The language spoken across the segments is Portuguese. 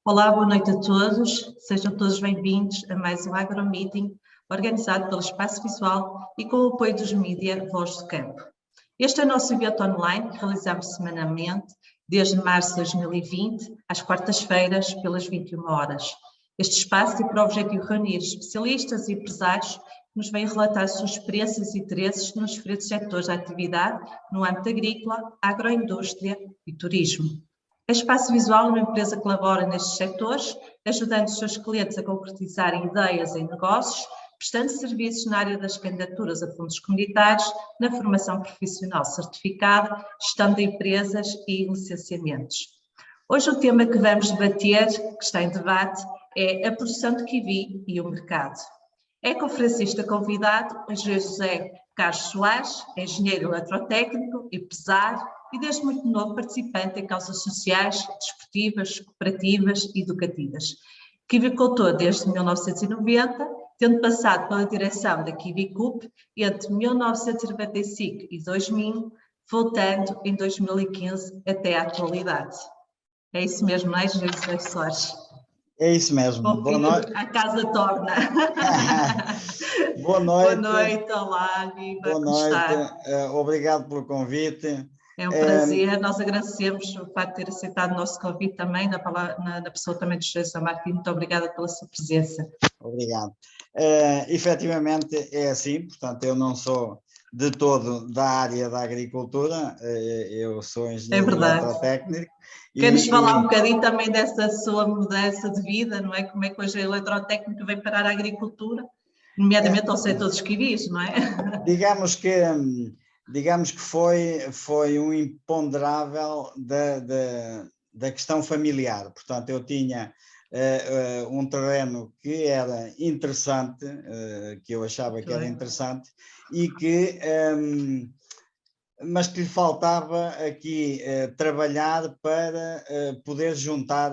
Olá, boa noite a todos. Sejam todos bem-vindos a mais um AgroMeeting organizado pelo Espaço Visual e com o apoio dos mídia Voz do Campo. Este é o nosso evento online que realizamos semanalmente desde março de 2020, às quartas-feiras, pelas 21 horas. Este espaço tem por objetivo reunir especialistas e empresários que nos vêm relatar suas experiências e interesses nos diferentes setores da atividade no âmbito agrícola, agroindústria e turismo. A Espaço Visual é uma empresa que colabora nestes setores, ajudando os seus clientes a concretizarem ideias em negócios, prestando serviços na área das candidaturas a fundos comunitários, na formação profissional certificada, gestão de empresas e licenciamentos. Hoje o tema que vamos debater, que está em debate, é a produção de kiwi e o mercado. É conferencista convidado o engenheiro José Carlos Soares, engenheiro eletrotécnico, empresário e desde muito novo participante em causas sociais, desportivas, cooperativas e educativas. Kiwicultor desde 1990, tendo passado pela direção da KiwiCoop entre 1995 e 2000, voltando em 2015 até à atualidade. É isso mesmo, não é, engenheiro José Soares? É isso mesmo. Boa noite. A casa torna. Boa noite. Boa noite, olá, Viva. Boa noite. Obrigado pelo convite. É um prazer. Nós agradecemos o facto de ter aceitado o nosso convite também, na pessoa também do José Martins. Muito obrigada pela sua presença. Obrigado. Efetivamente é assim, portanto, eu não sou de todo da área da agricultura, eu sou engenheiro eletrotécnico. Quer-nos falar um bocadinho também dessa sua mudança de vida, não é? Como é que hoje a eletrotécnica vem parar a agricultura, nomeadamente ao setor dos kiwis, não é? Digamos que foi um imponderável da questão familiar. Portanto, eu tinha um terreno que era interessante, que eu achava que era interessante, e que... mas que lhe faltava aqui trabalhar para poder juntar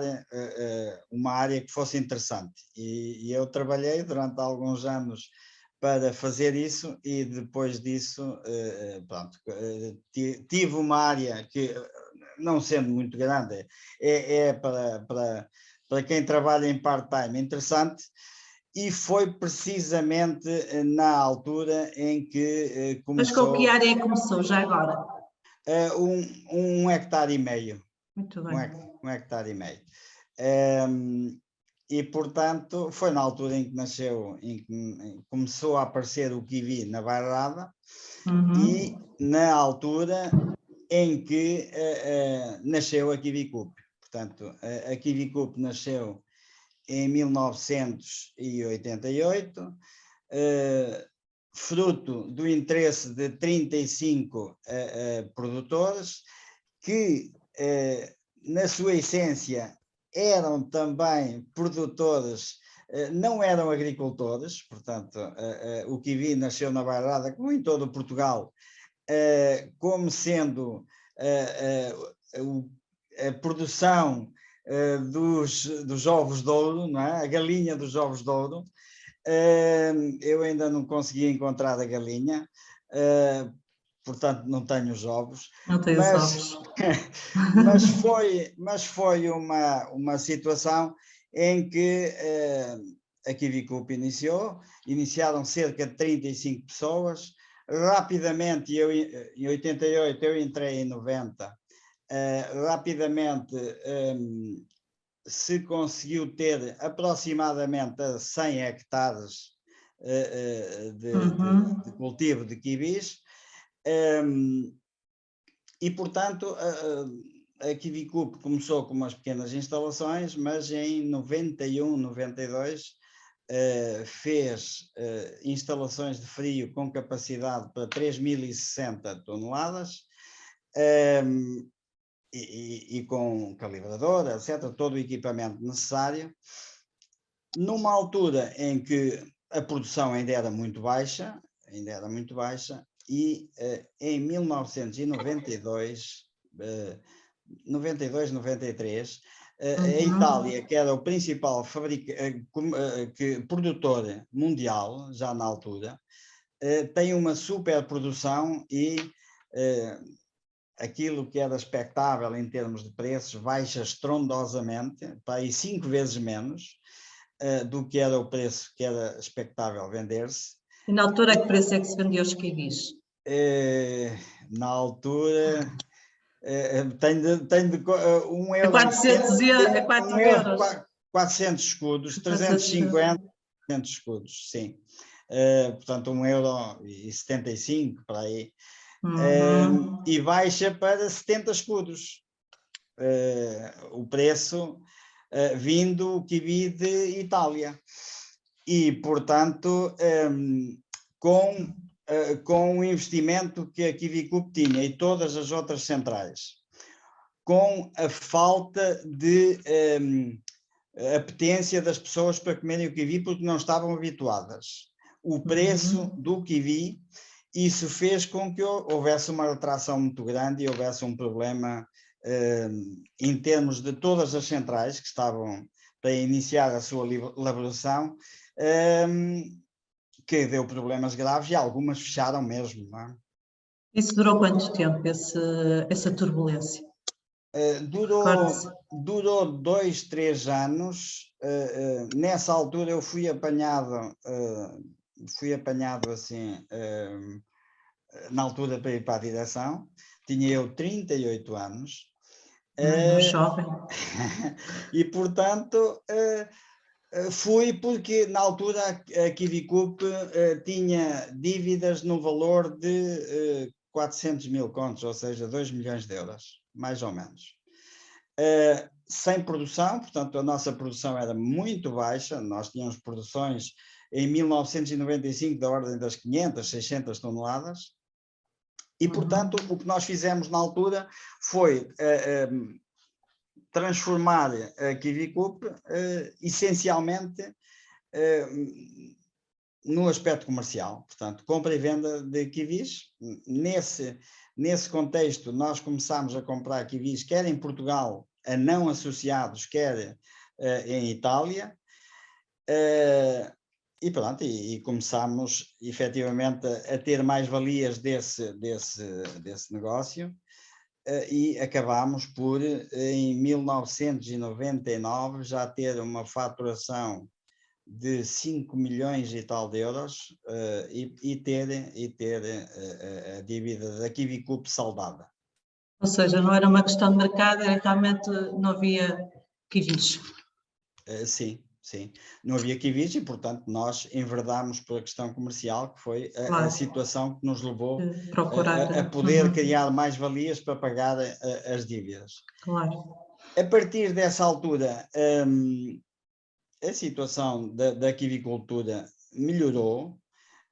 uma área que fosse interessante. E eu trabalhei durante alguns anos para fazer isso e depois disso, pronto, tive uma área que, não sendo muito grande, é para quem trabalha em part-time interessante. E foi precisamente na altura em que começou... Mas com que área começou já agora? 1,5 hectares. Muito bem. 1,5 hectares. E, portanto, foi na altura em que nasceu, em que começou a aparecer o kiwi na bairrada, e na altura em que nasceu a KiwiCoop. Portanto, a KiwiCoop nasceu em 1988, fruto do interesse de 35 produtores que, na sua essência, eram também produtores, não eram agricultores. Portanto, o kiwi nasceu na bairrada, como em todo Portugal, como sendo a produção dos ovos de ouro, não é? A galinha dos ovos de ouro. Eu ainda não consegui encontrar a galinha, portanto não tenho os ovos. Não tenho os ovos. mas foi uma situação em que a KiwiCoop iniciaram cerca de 35 pessoas. Rapidamente, em 88, eu entrei em 90, rapidamente se conseguiu ter aproximadamente 100 hectares de cultivo de kiwis, e portanto a KiwiCoop começou com umas pequenas instalações, mas em 91, 92 fez instalações de frio com capacidade para 3.060 toneladas, e com calibradora, etc., todo o equipamento necessário, numa altura em que a produção ainda era muito baixa, e em 1992, 93, a Itália, que era o principal produtor mundial, já na altura, tem uma superprodução e aquilo que era expectável em termos de preços baixa estrondosamente, para aí 5 vezes menos do que era o preço que era expectável vender-se. E na altura, que preço é que se vendia os kiwis? Na altura, tenho de um É euro, 400 tenho é 4 um euro, euros. 400 escudos, 400 350, 400 escudos, sim. Portanto, 1,75 € para aí. E baixa para 70 escudos. O preço vindo o kiwi de Itália. E, portanto, com o investimento que a KiwiCoop tinha e todas as outras centrais, com a falta de apetência das pessoas para comerem o kiwi porque não estavam habituadas, o preço do kiwi, isso fez com que houvesse uma atração muito grande e houvesse um problema em termos de todas as centrais que estavam para iniciar a sua elaboração, que deu problemas graves e algumas fecharam mesmo. Não é? Isso durou quanto tempo, essa turbulência? Durou 2, 3 anos. Nessa altura eu fui apanhado assim, na altura para ir para a direção. Tinha eu 38 anos. Um jovem. E, portanto, fui porque na altura a KiwiCoop tinha dívidas no valor de 400 mil contos, ou seja, 2 milhões de euros, mais ou menos. Sem produção, portanto a nossa produção era muito baixa, nós tínhamos produções em 1995 da ordem das 500, 600 toneladas, e portanto o que nós fizemos na altura foi transformar a KiwiCoop essencialmente no aspecto comercial, portanto, compra e venda de kiwis. Nesse contexto, nós começámos a comprar kiwis, quer em Portugal, a não associados, quer em Itália, e pronto, e começámos efetivamente a ter mais valias desse negócio, e acabámos por, em 1999, já ter uma faturação de 5 milhões e tal de euros e ter a dívida da KiwiCoop saldada. Ou seja, não era uma questão de mercado, era realmente não havia kiwis. Sim. Não havia kiwis e, portanto, nós enverdámos pela questão comercial, que foi a situação que nos levou a poder criar mais valias para pagar as dívidas. Claro. A partir dessa altura, a situação da kiwicultura melhorou.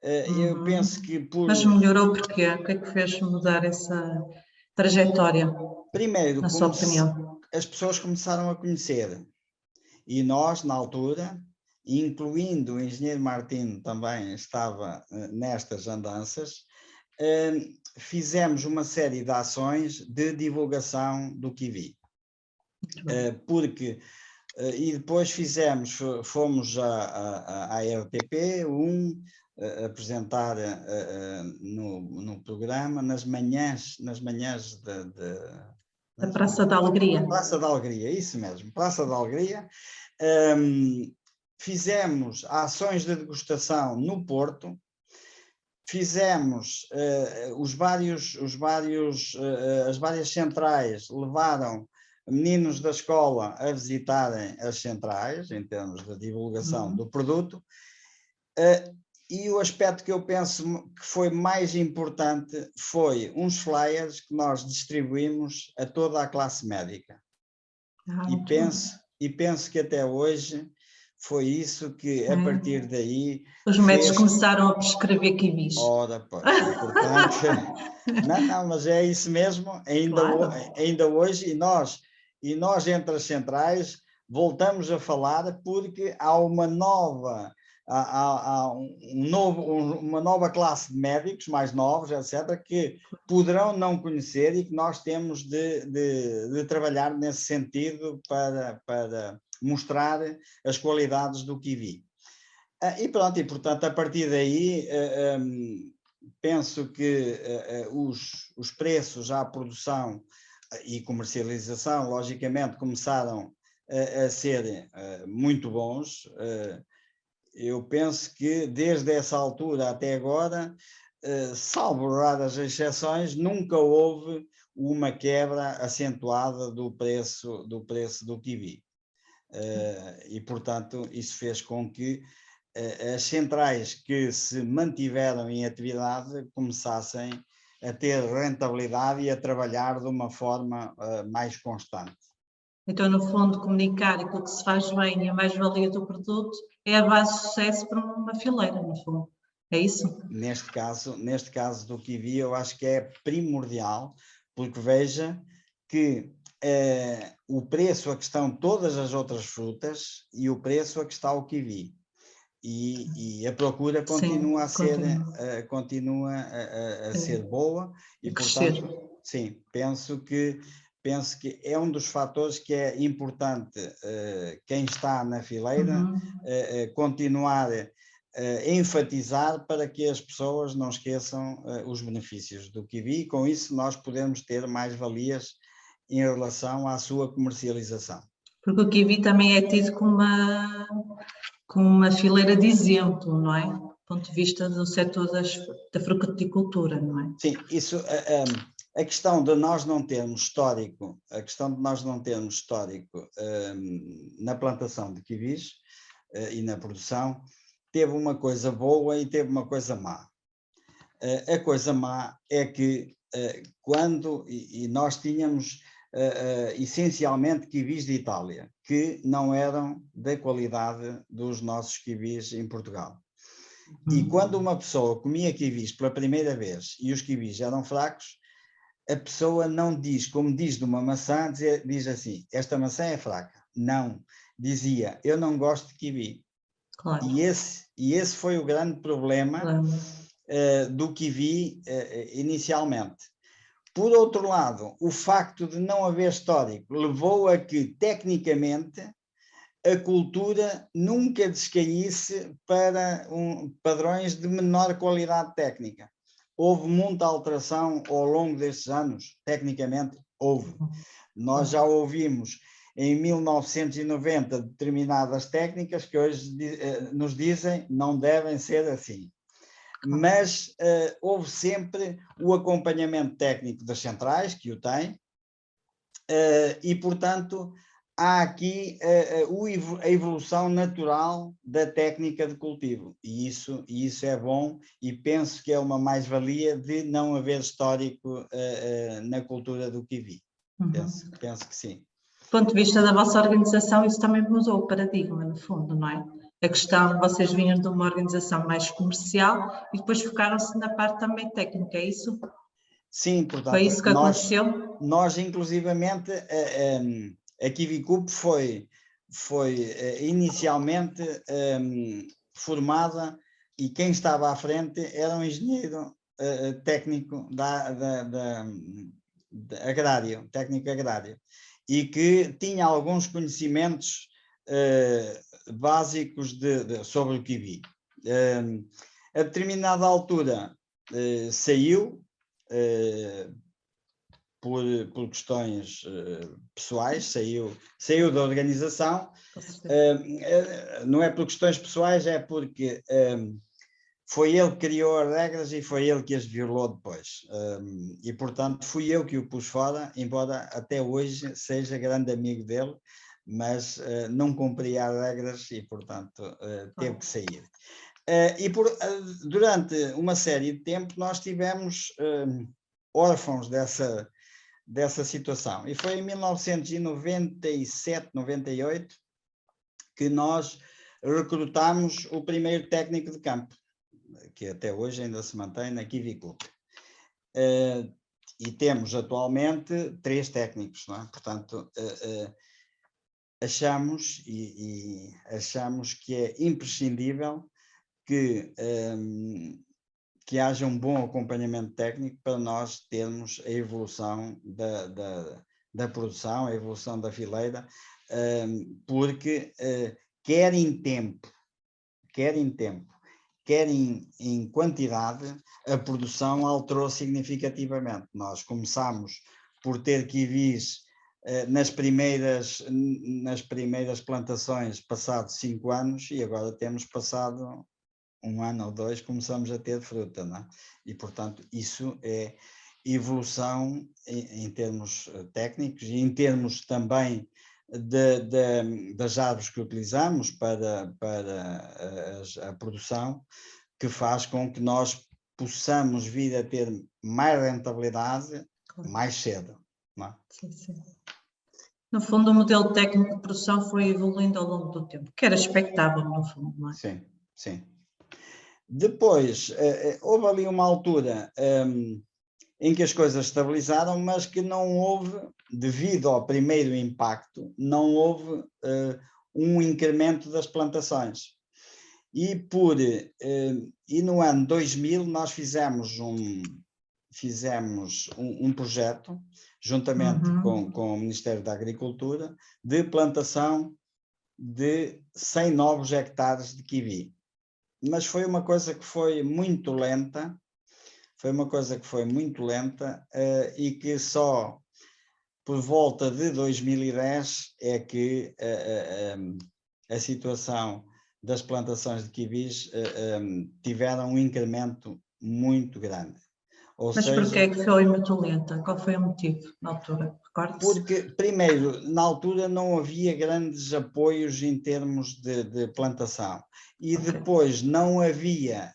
Eu penso que Mas melhorou porquê? O que é que fez mudar essa trajetória? Primeiro, na sua opinião? As pessoas começaram a conhecer, e nós, na altura, incluindo o engenheiro Martino, também estava nestas andanças, fizemos uma série de ações de divulgação do kiwi. Porque e depois fomos à RTP1 apresentar no programa nas manhãs da Praça da Alegria. Praça da Alegria, isso mesmo, Praça da Alegria. Fizemos ações de degustação no Porto, fizemos as várias centrais levaram meninos da escola a visitarem as centrais, em termos de divulgação do produto, e o aspecto que eu penso que foi mais importante foi uns flyers que nós distribuímos a toda a classe médica. E penso que até hoje foi isso que, a partir daí... Os médicos começaram a prescrever kiwis. Ora, pois, e portanto... não, mas é isso mesmo, ainda hoje, e nós entre as centrais voltamos a falar porque há uma nova classe de médicos mais novos, etc., que poderão não conhecer e que nós temos de trabalhar nesse sentido para mostrar as qualidades do kiwi. E pronto, e portanto a partir daí penso que os preços à produção e comercialização, logicamente, começaram a ser muito bons. Eu penso que desde essa altura até agora, salvo raras exceções, nunca houve uma quebra acentuada do preço do kiwi. E, portanto, isso fez com que as centrais que se mantiveram em atividade começassem a ter rentabilidade e a trabalhar de uma forma mais constante. Então, no fundo, comunicar aquilo que se faz bem e a mais-valia do produto é a base de sucesso para uma fileira, no fundo. É isso? Neste caso do kiwi, eu acho que é primordial, porque veja que o preço a que estão todas as outras frutas e o preço a que está o kiwi. E a procura continua a ser boa e, portanto, sim, penso que é um dos fatores que é importante quem está na fileira continuar a enfatizar para que as pessoas não esqueçam os benefícios do kiwi, e com isso nós podemos ter mais valias em relação à sua comercialização. Porque o kiwi também é tido como uma fileira de exemplo, não é? Do ponto de vista do setor da fruticultura, não é? Sim, isso, a questão de nós não termos histórico, na plantação de kiwis e na produção, teve uma coisa boa e teve uma coisa má. A coisa má é que e nós tínhamos essencialmente kiwis de Itália, que não eram da qualidade dos nossos kiwis em Portugal. E quando uma pessoa comia kiwis pela primeira vez e os kiwis eram fracos, a pessoa não diz, como diz de uma maçã, diz assim, esta maçã é fraca. Não, dizia, eu não gosto de kiwi. Claro. E esse foi o grande problema do kiwi inicialmente. Por outro lado, o facto de não haver histórico levou a que, tecnicamente, a cultura nunca descaísse para padrões de menor qualidade técnica. Houve muita alteração ao longo destes anos, tecnicamente houve. Nós já ouvimos em 1990 determinadas técnicas que hoje nos dizem não devem ser assim. Mas houve sempre o acompanhamento técnico das centrais, que o tem, e, portanto, há aqui a evolução natural da técnica de cultivo, e isso é bom, e penso que é uma mais-valia de não haver histórico na cultura do kiwi. Penso que sim. Do ponto de vista da vossa organização, isso também mudou o paradigma, no fundo, não é? A questão, vocês vinham de uma organização mais comercial e depois focaram-se na parte também técnica, é isso? Sim, portanto, foi isso que aconteceu? Nós inclusivamente, a KiwiCup foi inicialmente formada, e quem estava à frente era um engenheiro técnico técnico agrário, e que tinha alguns conhecimentos básicos sobre o kiwi. A determinada altura saiu, por questões pessoais, saiu da organização. Não é por questões pessoais, é porque foi ele que criou as regras e foi ele que as violou depois. E, portanto, fui eu que o pus fora, embora até hoje seja grande amigo dele, mas não cumpria as regras e, portanto, teve que sair. Durante uma série de tempo nós tivemos órfãos dessa situação, e foi em 1997, 98 que nós recrutámos o primeiro técnico de campo, que até hoje ainda se mantém na KiwiCup. E temos atualmente 3 técnicos, não é? Portanto, achamos que é imprescindível que haja um bom acompanhamento técnico para nós termos a evolução da produção, a evolução da fileira, quer em tempo, quer quer em quantidade, a produção alterou significativamente. Nós começámos por ter kiwis nas primeiras plantações passados 5 anos e agora temos passado 1 ano ou 2, começamos a ter fruta, não é? E, portanto, isso é evolução em termos técnicos e em termos também das árvores que utilizamos para a produção, que faz com que nós possamos vir a ter mais rentabilidade mais cedo. Não é? Sim, sim. No fundo, o modelo técnico de produção foi evoluindo ao longo do tempo, que era expectável, no fundo, não é? Sim, sim. Depois, houve ali uma altura em que as coisas estabilizaram, mas que não houve, devido ao primeiro impacto, não houve um incremento das plantações. E no ano 2000 nós fizemos um projeto, juntamente com o Ministério da Agricultura, de plantação de 100 novos hectares de kiwi. Mas foi uma coisa que foi muito lenta, e que só por volta de 2010 é que a situação das plantações de kiwis tiveram um incremento muito grande. Mas porquê é que foi muito lenta? Qual foi o motivo na altura? Porque, primeiro, na altura não havia grandes apoios em termos de plantação e depois não havia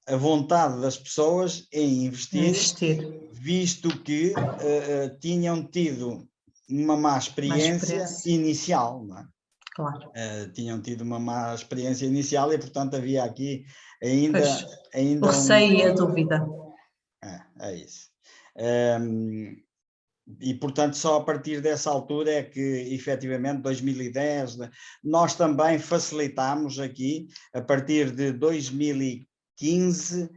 a vontade das pessoas em investir. Visto que tinham tido uma má experiência inicial, não é? Claro. Tinham tido uma má experiência inicial e, portanto, havia aqui ainda o receio e a dúvida. É isso. E, portanto, só a partir dessa altura é que, efetivamente, 2010, nós também facilitámos aqui, a partir de 2015,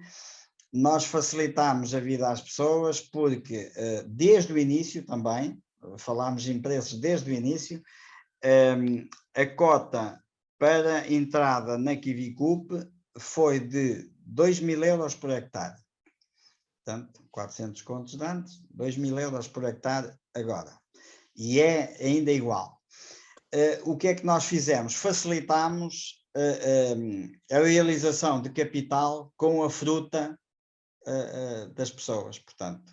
nós facilitámos a vida às pessoas, porque desde o início também, falámos em preços desde o início, a cota para entrada na KiwiCoop foi de 2.000 euros por hectare. Portanto, 400 contos de antes, 2.000 euros por hectare agora. E é ainda igual. O que é que nós fizemos? Facilitámos a realização de capital com a fruta das pessoas. Portanto,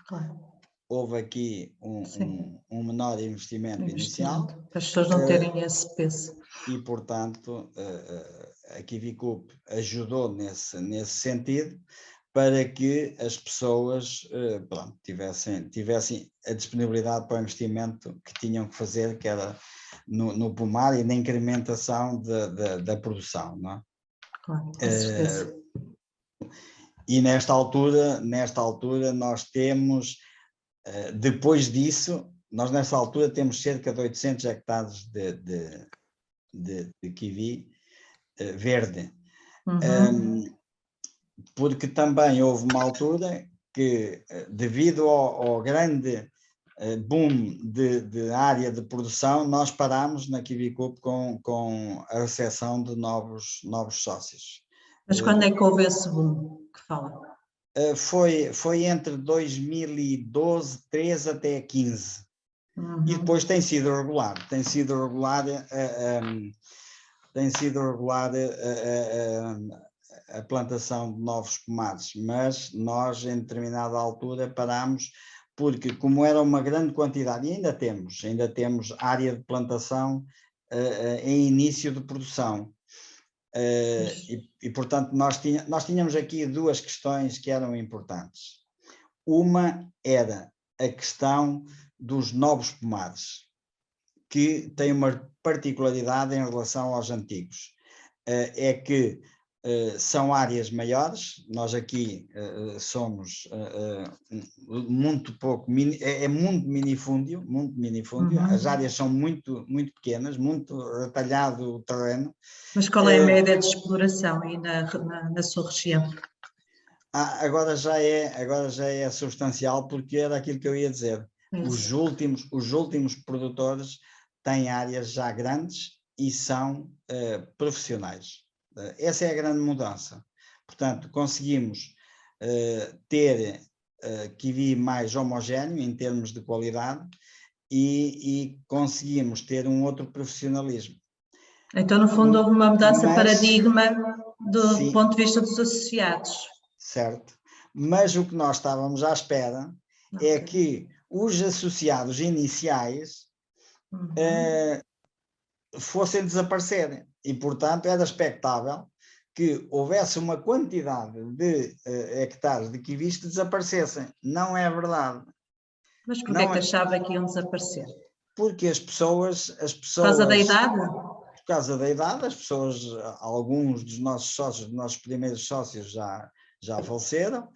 houve aqui um menor investimento inicial. Para as pessoas não terem esse peso. E, portanto, a KiwiCoop ajudou nesse sentido, para que as pessoas tivessem a disponibilidade para o investimento que tinham que fazer, que era no pomar e na incrementação da produção. Não é? Claro, com certeza. E nesta altura nós temos, depois disso, nós nesta altura temos cerca de 800 hectares de kiwi verde. Porque também houve uma altura que, devido ao grande boom de área de produção, nós parámos na KiwiCoop com a recepção de novos sócios. Mas quando é que houve esse boom que fala? Foi entre 2012, 13 até 15. E depois tem sido regular. A plantação de novos pomares, mas nós em determinada altura parámos, porque como era uma grande quantidade, e ainda temos área de plantação em início de produção, e portanto nós tínhamos aqui duas questões que eram importantes. Uma era a questão dos novos pomares, que tem uma particularidade em relação aos antigos, é que são áreas maiores. Nós aqui somos muito pouco, é muito minifúndio, as áreas são muito, muito pequenas, muito retalhado o terreno. Mas qual é a média de exploração aí na sua região? Agora já é substancial, porque era aquilo que eu ia dizer. Os últimos produtores têm áreas já grandes e são profissionais. Essa é a grande mudança. Portanto, conseguimos ter kiwi mais homogéneo em termos de qualidade e conseguimos ter um outro profissionalismo. Então, no fundo, houve uma mudança de paradigma do sim, ponto de vista dos associados. Certo. Mas o que nós estávamos à espera é que os associados iniciais fossem desaparecer. E, portanto, era expectável que houvesse uma quantidade de hectares de kiwis que desaparecessem. Não é verdade. Mas porquê que achava que iam desaparecer? Porque as pessoas... Por causa da idade? Por causa da idade, as pessoas, alguns dos nossos sócios, dos nossos primeiros sócios já faleceram,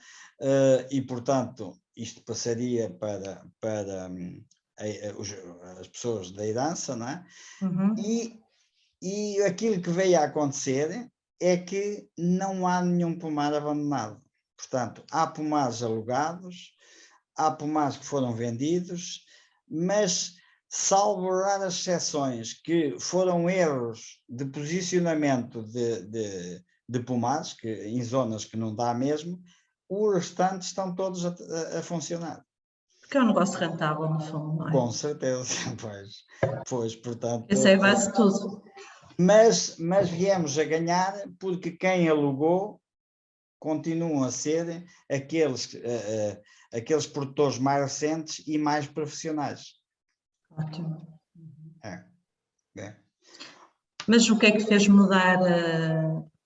e, portanto, isto passaria para as pessoas da herança, não é? E aquilo que veio a acontecer é que não há nenhum pomar abandonado. Portanto, há pomares alugados, há pomares que foram vendidos, mas, salvo raras exceções que foram erros de posicionamento de pomares, que, em zonas que não dá mesmo, os restantes estão todos a funcionar. Porque é um negócio rentável, no fundo, não é? Com certeza, pois, portanto... Isso é base de tudo. Mas viemos a ganhar porque quem alugou continuam a ser aqueles produtores mais recentes e mais profissionais. Ótimo. É. Mas o que é que fez mudar?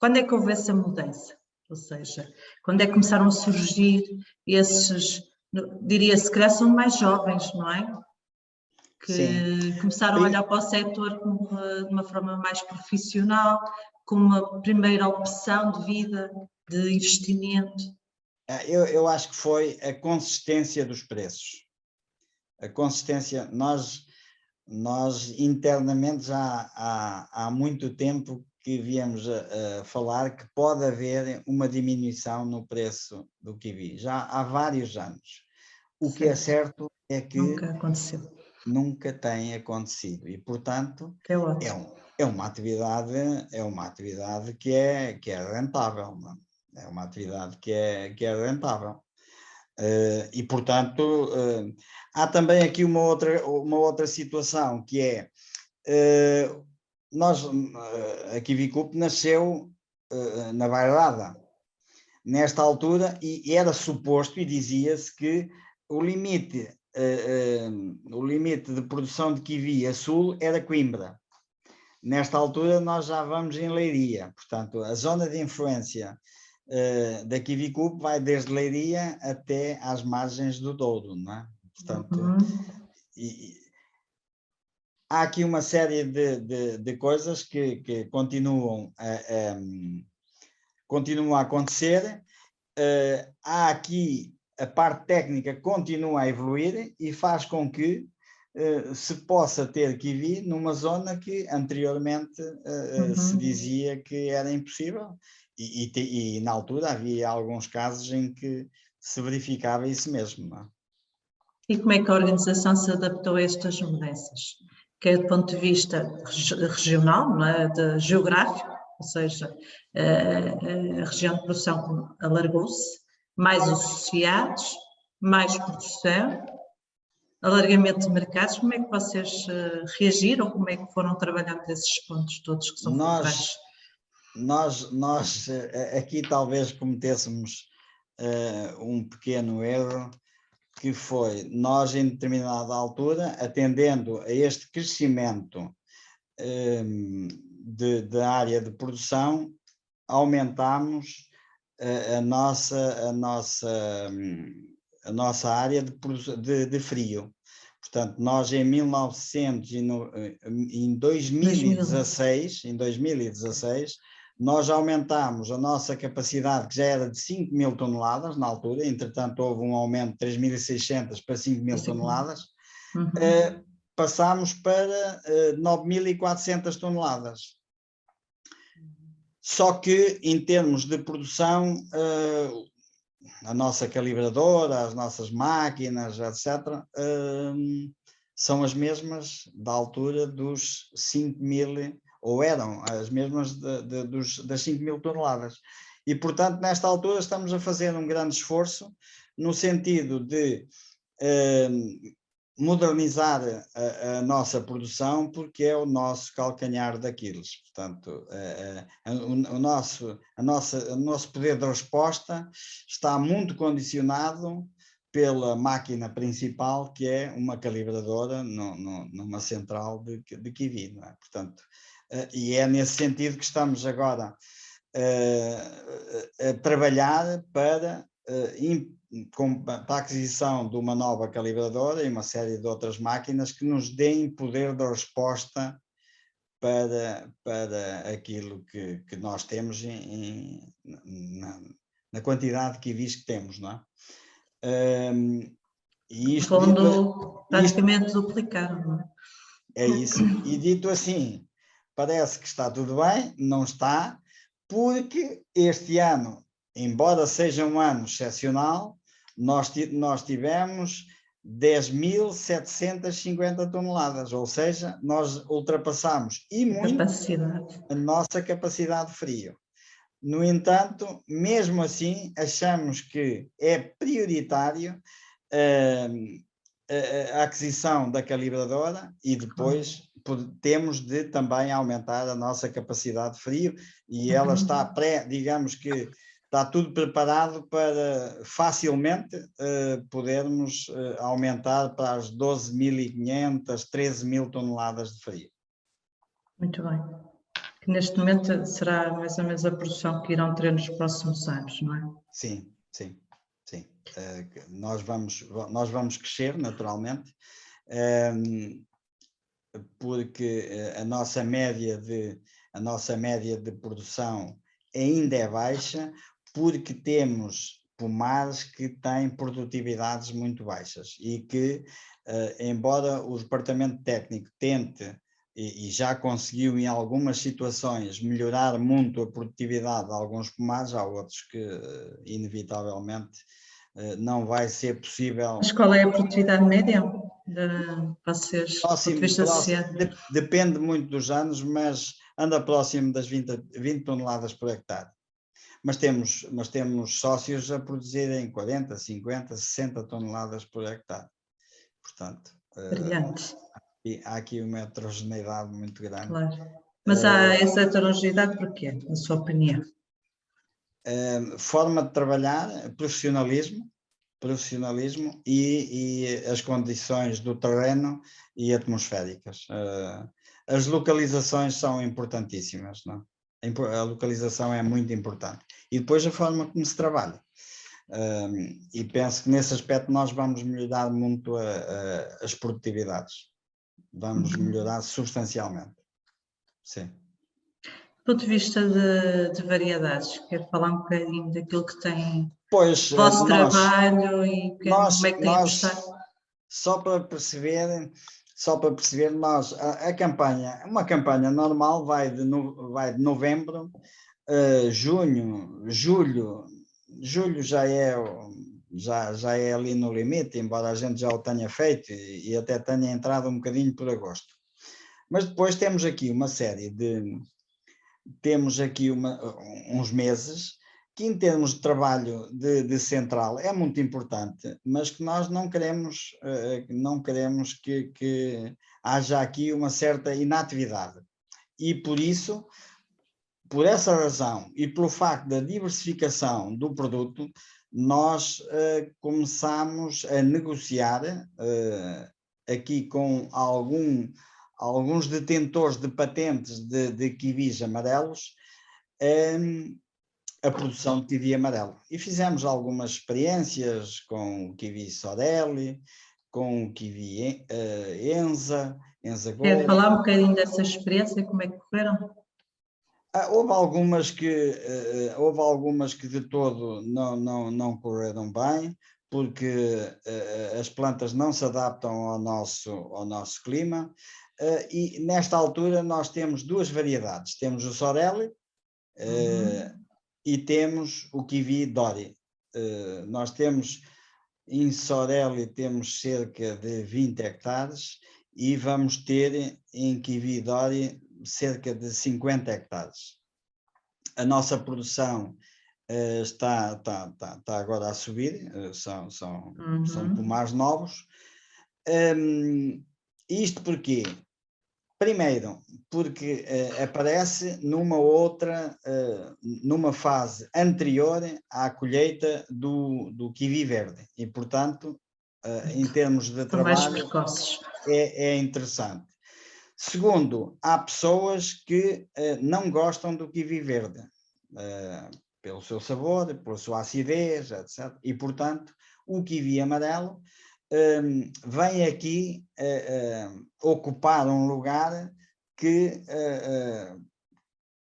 Quando é que houve essa mudança? Ou seja, quando é que começaram a surgir esses, diria-se que são mais jovens, não é? Que sim, começaram a olhar para o setor de uma forma mais profissional, com uma primeira opção de vida, de investimento. Eu acho que foi a consistência dos preços. A consistência, nós internamente já há muito tempo que viemos a falar que pode haver uma diminuição no preço do kiwi, já há vários anos. O que é certo é que nunca aconteceu. Nunca tem acontecido e, portanto, é uma atividade que é rentável, não? É uma atividade que é rentável. E, portanto, há também aqui uma outra situação, que é, a KiwiCup nasceu na Bairrada, nesta altura, e era suposto, e dizia-se que o limite de produção de kiwi a sul era Coimbra. Nesta altura nós já vamos em Leiria, portanto a zona de influência da KiwiCup vai desde Leiria até às margens do Douro, não é? Portanto, há aqui uma série de coisas que continuam a acontecer. Há aqui a parte técnica continua a evoluir e faz com que se possa ter kiwi numa zona que anteriormente se dizia que era impossível e na altura havia alguns casos em que se verificava isso mesmo. Não é? E como é que a organização se adaptou a estas mudanças? Quer do ponto de vista regional, não é? Geográfico, ou seja, a região de produção alargou-se, mais associados, mais produção, alargamento de mercados. Como é que vocês reagiram? Como é que foram trabalhando esses pontos todos que são fulcrais? Nós aqui talvez cometêssemos um pequeno erro, que foi nós em determinada altura, atendendo a este crescimento da área de produção, aumentámos a nossa área de frio. Portanto, nós em 2016, nós aumentámos a nossa capacidade, que já era de 5.000 toneladas na altura, entretanto houve um aumento de 3.600 para 5.000 toneladas, passámos para 9.400 toneladas. Só que, em termos de produção, a nossa calibradora, as nossas máquinas, etc., são as mesmas da altura dos 5.000 ou eram as mesmas das 5.000 toneladas. E, portanto, nesta altura estamos a fazer um grande esforço no sentido de modernizar a nossa produção, porque é o nosso calcanhar daqueles. Portanto, o nosso poder de resposta está muito condicionado pela máquina principal, que é uma calibradora numa central de Kiwi, não é? Portanto, e é nesse sentido que estamos agora a trabalhar para a aquisição de uma nova calibradora e uma série de outras máquinas que nos deem poder de resposta para aquilo que nós temos na quantidade de kiwis que temos, não é? E isto praticamente duplicaram, não é? É isso. E dito assim, parece que está tudo bem, não está, porque este ano, embora seja um ano excepcional, nós tivemos 10.750 toneladas, ou seja, nós ultrapassamos e muito a nossa capacidade de frio. No entanto, mesmo assim, achamos que é prioritário a aquisição da calibradora e depois temos de também aumentar a nossa capacidade de frio e ela está digamos que está tudo preparado para facilmente podermos aumentar para as 12.500, 13.000 toneladas de frio. Muito bem. Que neste momento será mais ou menos a produção que irão ter nos próximos anos, não é? Sim, sim, sim. Nós vamos crescer naturalmente, porque a nossa média de produção ainda é baixa, porque temos pomares que têm produtividades muito baixas e que, embora o departamento técnico tente e já conseguiu em algumas situações melhorar muito a produtividade de alguns pomares, há outros que inevitavelmente não vai ser possível. Mas qual é a produtividade média de vocês, do ponto de vista social? Depende muito dos anos, mas anda próximo das 20 toneladas por hectare. Mas temos sócios a produzirem 40, 50, 60 toneladas por hectare. Portanto, brilhante. Há aqui uma heterogeneidade muito grande. Claro. Mas há essa heterogeneidade porquê, na sua opinião? Forma de trabalhar, profissionalismo e as condições do terreno e atmosféricas. As localizações são importantíssimas, não? A localização é muito importante. E depois a forma como se trabalha. E penso que nesse aspecto nós vamos melhorar muito as produtividades. Vamos melhorar substancialmente. Sim. Do ponto de vista de variedades, quero falar um bocadinho daquilo que tem o vosso trabalho e como é que tem apostado? Só para perceber, uma campanha normal vai de novembro, junho, julho já é ali no limite, embora a gente já o tenha feito e até tenha entrado um bocadinho por agosto. Mas depois temos aqui uma série uns meses que em termos de trabalho de central é muito importante, mas que nós não queremos que haja aqui uma certa inatividade. E por isso, por essa razão e pelo facto da diversificação do produto, nós começamos a negociar aqui com alguns detentores de patentes de kiwis amarelos a produção de kiwi amarelo. E fizemos algumas experiências com o kiwi Sorelli, com o kiwi Enza Gold. Quer falar um bocadinho dessa experiência, como é que correram? Houve algumas que de todo não correram bem, porque as plantas não se adaptam ao nosso clima, e nesta altura nós temos duas variedades. Temos o Sorelli e temos o kiwi Dori. Nós temos, em Sorelli, temos cerca de 20 hectares e vamos ter em kiwi Dory cerca de 50 hectares. A nossa produção está agora a subir, são pomares novos. Isto porquê? Primeiro, porque aparece numa fase anterior à colheita do kiwi verde e, portanto, em termos de trabalho, mais precoces. É interessante. Segundo, há pessoas que não gostam do kiwi verde, pelo seu sabor, pela sua acidez, etc. E, portanto, o kiwi amarelo vem aqui ocupar um lugar que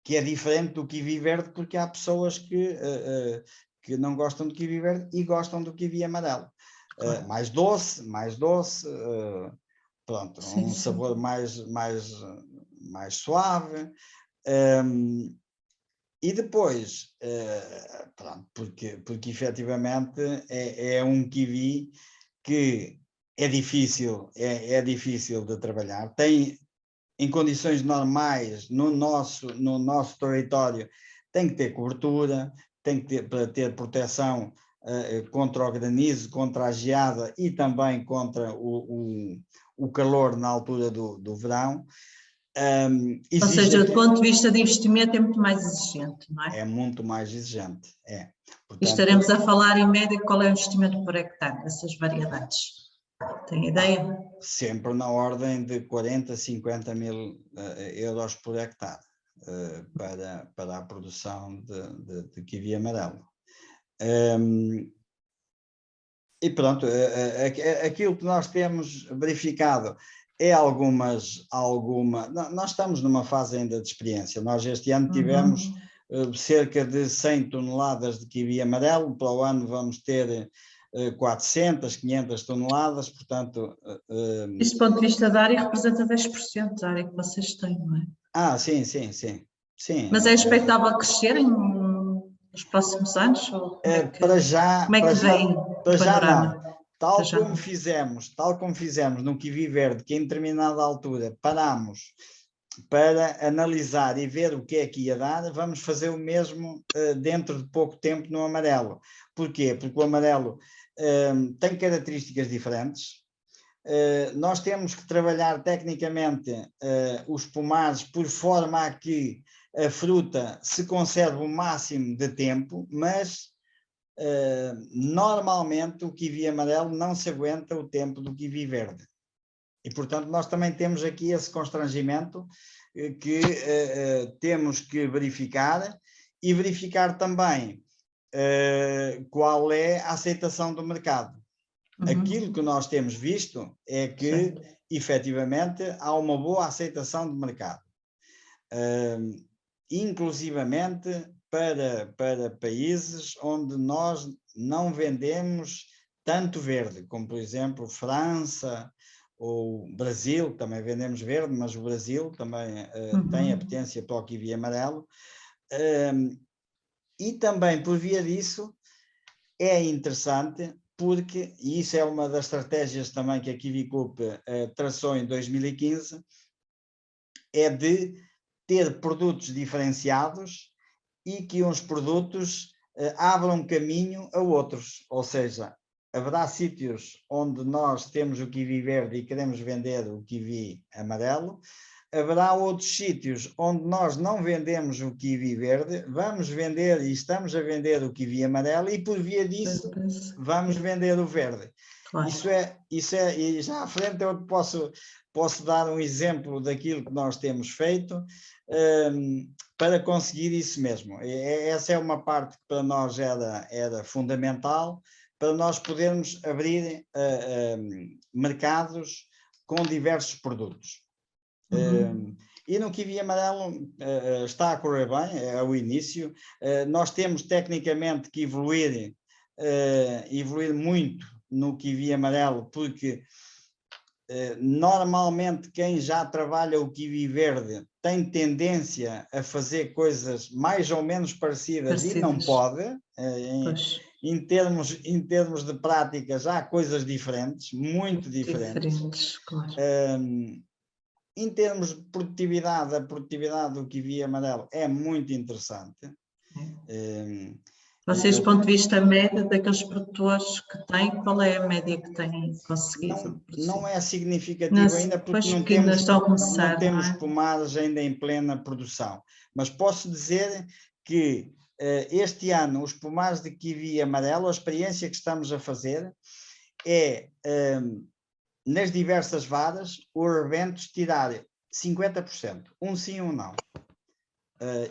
é diferente do kiwi verde, porque há pessoas que não gostam do kiwi verde e gostam do kiwi amarelo. Claro. Mais doce, pronto, sim, sabor mais suave. E depois, pronto, porque efetivamente é um kiwi que é difícil de trabalhar. Tem, em condições normais, no nosso território, tem que ter cobertura, tem que ter, para ter proteção contra o granizo, contra a geada e também contra o calor na altura do verão. Ou seja, do ponto de vista de investimento é muito mais exigente, não é? É muito mais exigente, é. Portanto, e estaremos a falar em média qual é o investimento por hectare dessas variedades? Tem ideia? Sempre na ordem de 40, 50 mil euros por hectare para a produção de kiwi amarelo. E pronto, aquilo que nós temos verificado é nós estamos numa fase ainda de experiência. Nós este ano tivemos cerca de 100 toneladas de kiwi amarelo, para o ano vamos ter 400, 500 toneladas, portanto... Isso do ponto de vista da área representa 10% da área que vocês têm, não é? Sim. Mas é expectável crescerem nos próximos anos? Ou para já não. Tal como fizemos no kiwi verde, que em determinada altura parámos para analisar e ver o que é que ia dar, vamos fazer o mesmo dentro de pouco tempo no amarelo. Porquê? Porque o amarelo tem características diferentes. Nós temos que trabalhar tecnicamente os pomares por forma a que a fruta se conserve o máximo de tempo, mas normalmente o kiwi amarelo não se aguenta o tempo do kiwi verde. E, portanto, nós também temos aqui esse constrangimento que temos que verificar e verificar também qual é a aceitação do mercado. Aquilo que nós temos visto é que, efetivamente, há uma boa aceitação do mercado. Inclusivamente para países onde nós não vendemos tanto verde, como, por exemplo, França ou Brasil, também vendemos verde, mas o Brasil também tem apetência para o kiwi amarelo. E também, por via disso, é interessante, porque, e isso é uma das estratégias também que a KiwiCoop traçou em 2015, é de ter produtos diferenciados e que uns produtos abram caminho a outros, ou seja, haverá sítios onde nós temos o kiwi verde e queremos vender o kiwi amarelo, haverá outros sítios onde nós não vendemos o kiwi verde, vamos vender e estamos a vender o kiwi amarelo e por via disso vamos vender o verde. Claro. Isso é, e já à frente eu posso dar um exemplo daquilo que nós temos feito para conseguir isso mesmo. Essa é uma parte que para nós era fundamental, para nós podermos abrir mercados com diversos produtos. E no kiwi amarelo está a correr bem, é o início. Nós temos tecnicamente que evoluir muito no kiwi amarelo, porque normalmente quem já trabalha o kiwi verde tem tendência a fazer coisas mais ou menos parecidas. E não pode. Em termos de práticas há coisas diferentes, muito diferentes. Claro. Em termos de produtividade, a produtividade do kiwi amarelo é muito interessante. Vocês, do ponto de vista médio daqueles produtores que têm, qual é a média que têm conseguido? Não é significativo ainda, porque não temos pomares ainda em plena produção. Mas posso dizer que este ano os pomares de kiwi amarelo, a experiência que estamos a fazer é, nas diversas varas, o rebento tirar 50%, um sim, um não.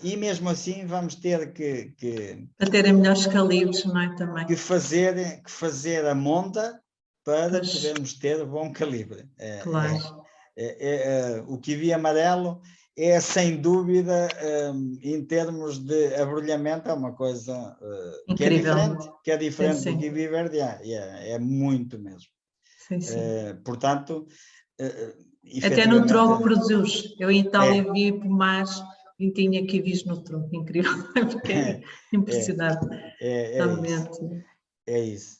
E mesmo assim vamos ter para terem melhores calibres, não é? Também. Que fazer a monta para podermos ter bom calibre. Claro. O kiwi amarelo é, sem dúvida, em termos de abrolhamento, é uma coisa que é diferente do kiwi verde, é muito mesmo. Sim, sim. Portanto, até no tronco produziu-os. Eu em Itália vi pomares e tinha kiwis no tronco, incrível. Fiquei impressionado. É isso.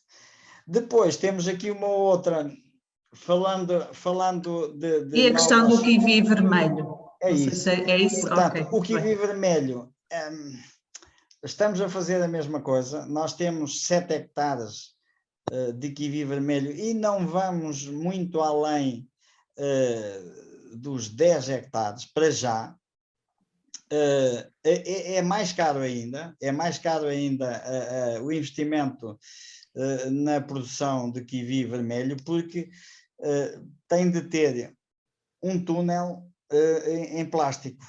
Depois temos aqui uma outra, falando de e a questão do kiwi vermelho. É isso. É isso? Portanto, o kiwi vermelho, estamos a fazer a mesma coisa. Nós temos 7 hectares de kiwi vermelho e não vamos muito além dos 10 hectares para já. É mais caro ainda, o investimento na produção de kiwi vermelho, porque tem de ter um túnel em plástico,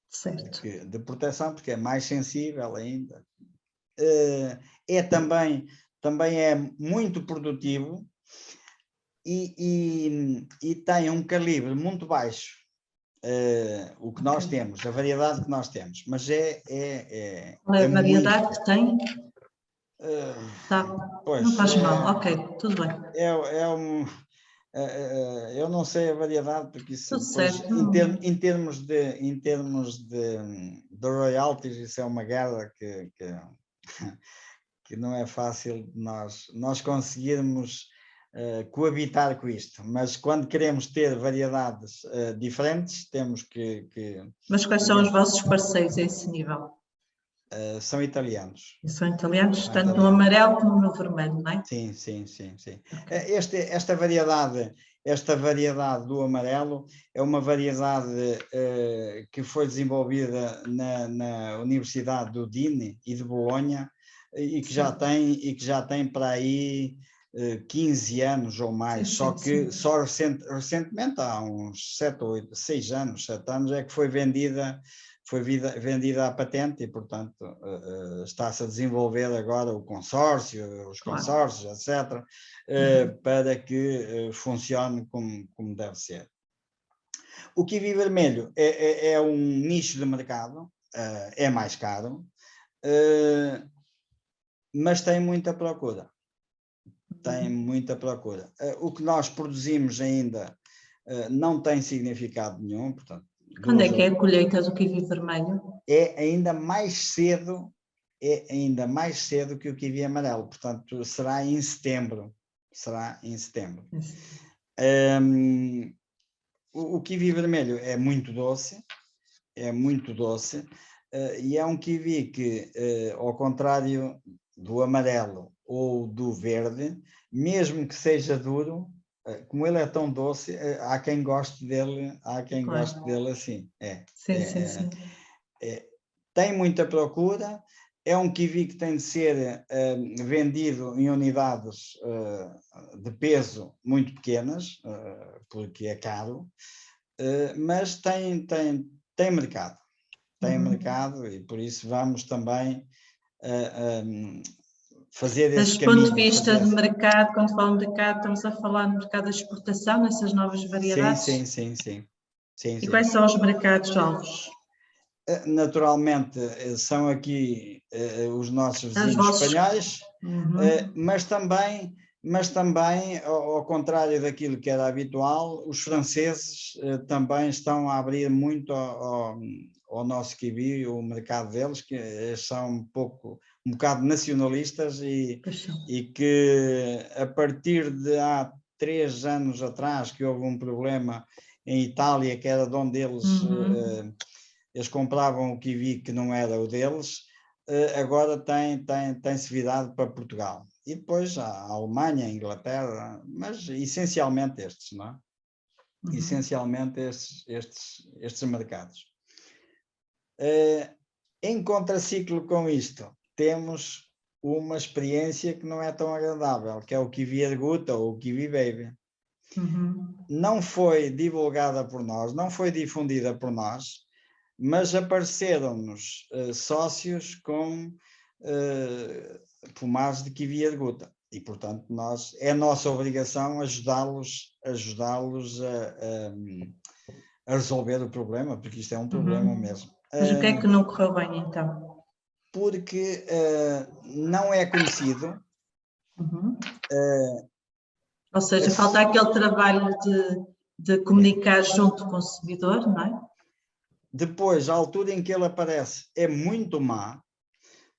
certo, de proteção, porque é mais sensível ainda. Também é muito produtivo e tem um calibre muito baixo. O que nós temos, a variedade que nós temos, mas qual é a variedade que tem? Não faz mal, ok, tudo bem. Eu não sei a variedade, porque isso depois, em termos de royalties, isso é uma guerra que não é fácil nós conseguirmos coabitar com isto, mas quando queremos ter variedades diferentes, temos que... Mas quais são os vossos parceiros a esse nível? São italianos. São italianos, tanto no amarelo como no vermelho, não é? Sim. Esta variedade do amarelo é uma variedade que foi desenvolvida na Universidade do Udine e de Bolonha e que já tem para aí 15 anos ou mais, só recentemente, há uns 7 anos, é que foi vendida à patente e, portanto, está-se a desenvolver agora os consórcios, etc., para que funcione como deve ser. O kiwi vermelho é um nicho de mercado, é mais caro, mas tem muita procura. O que nós produzimos ainda não tem significado nenhum, portanto. Quando é que é a colheita do kiwi vermelho? É ainda mais cedo que o kiwi amarelo, portanto será em setembro. O kiwi vermelho é muito doce, e é um kiwi que, ao contrário do amarelo ou do verde, mesmo que seja duro, como ele é tão doce, há quem goste dele, assim. Sim. Tem muita procura, é um kiwi que tem de ser vendido em unidades de peso muito pequenas, porque é caro, mas tem mercado. Mercado e por isso vamos também fazer esse caminho. Do ponto de vista de mercado, quando falamos de mercado, estamos a falar no mercado da exportação, nessas novas variedades? Sim. E quais são os mercados-alvos? Naturalmente, são aqui os nossos vizinhos espanhóis, mas também mas também, ao contrário daquilo que era habitual, os franceses também estão a abrir muito ao nosso kiwi, o mercado deles, que são um bocado nacionalistas e que a partir de há 3 anos atrás que houve um problema em Itália, que era de onde eles compravam o kiwi que não era o deles, agora tem-se virado para Portugal. E depois a Alemanha, a Inglaterra, mas essencialmente estes, não é? Essencialmente estes mercados. Em contraciclo com isto, temos uma experiência que não é tão agradável, que é o Kiwi Erguta ou o Kiwi Baby. Não foi divulgada por nós, não foi difundida por nós, mas apareceram-nos sócios com pomares de Kiwi Erguta. E, portanto, é nossa obrigação ajudá-los a resolver o problema, porque isto é um problema mesmo. Mas o que é que não correu bem, então? Porque não é conhecido. Ou seja, falta aquele trabalho de comunicar junto com o consumidor, não é? Depois, a altura em que ele aparece é muito má,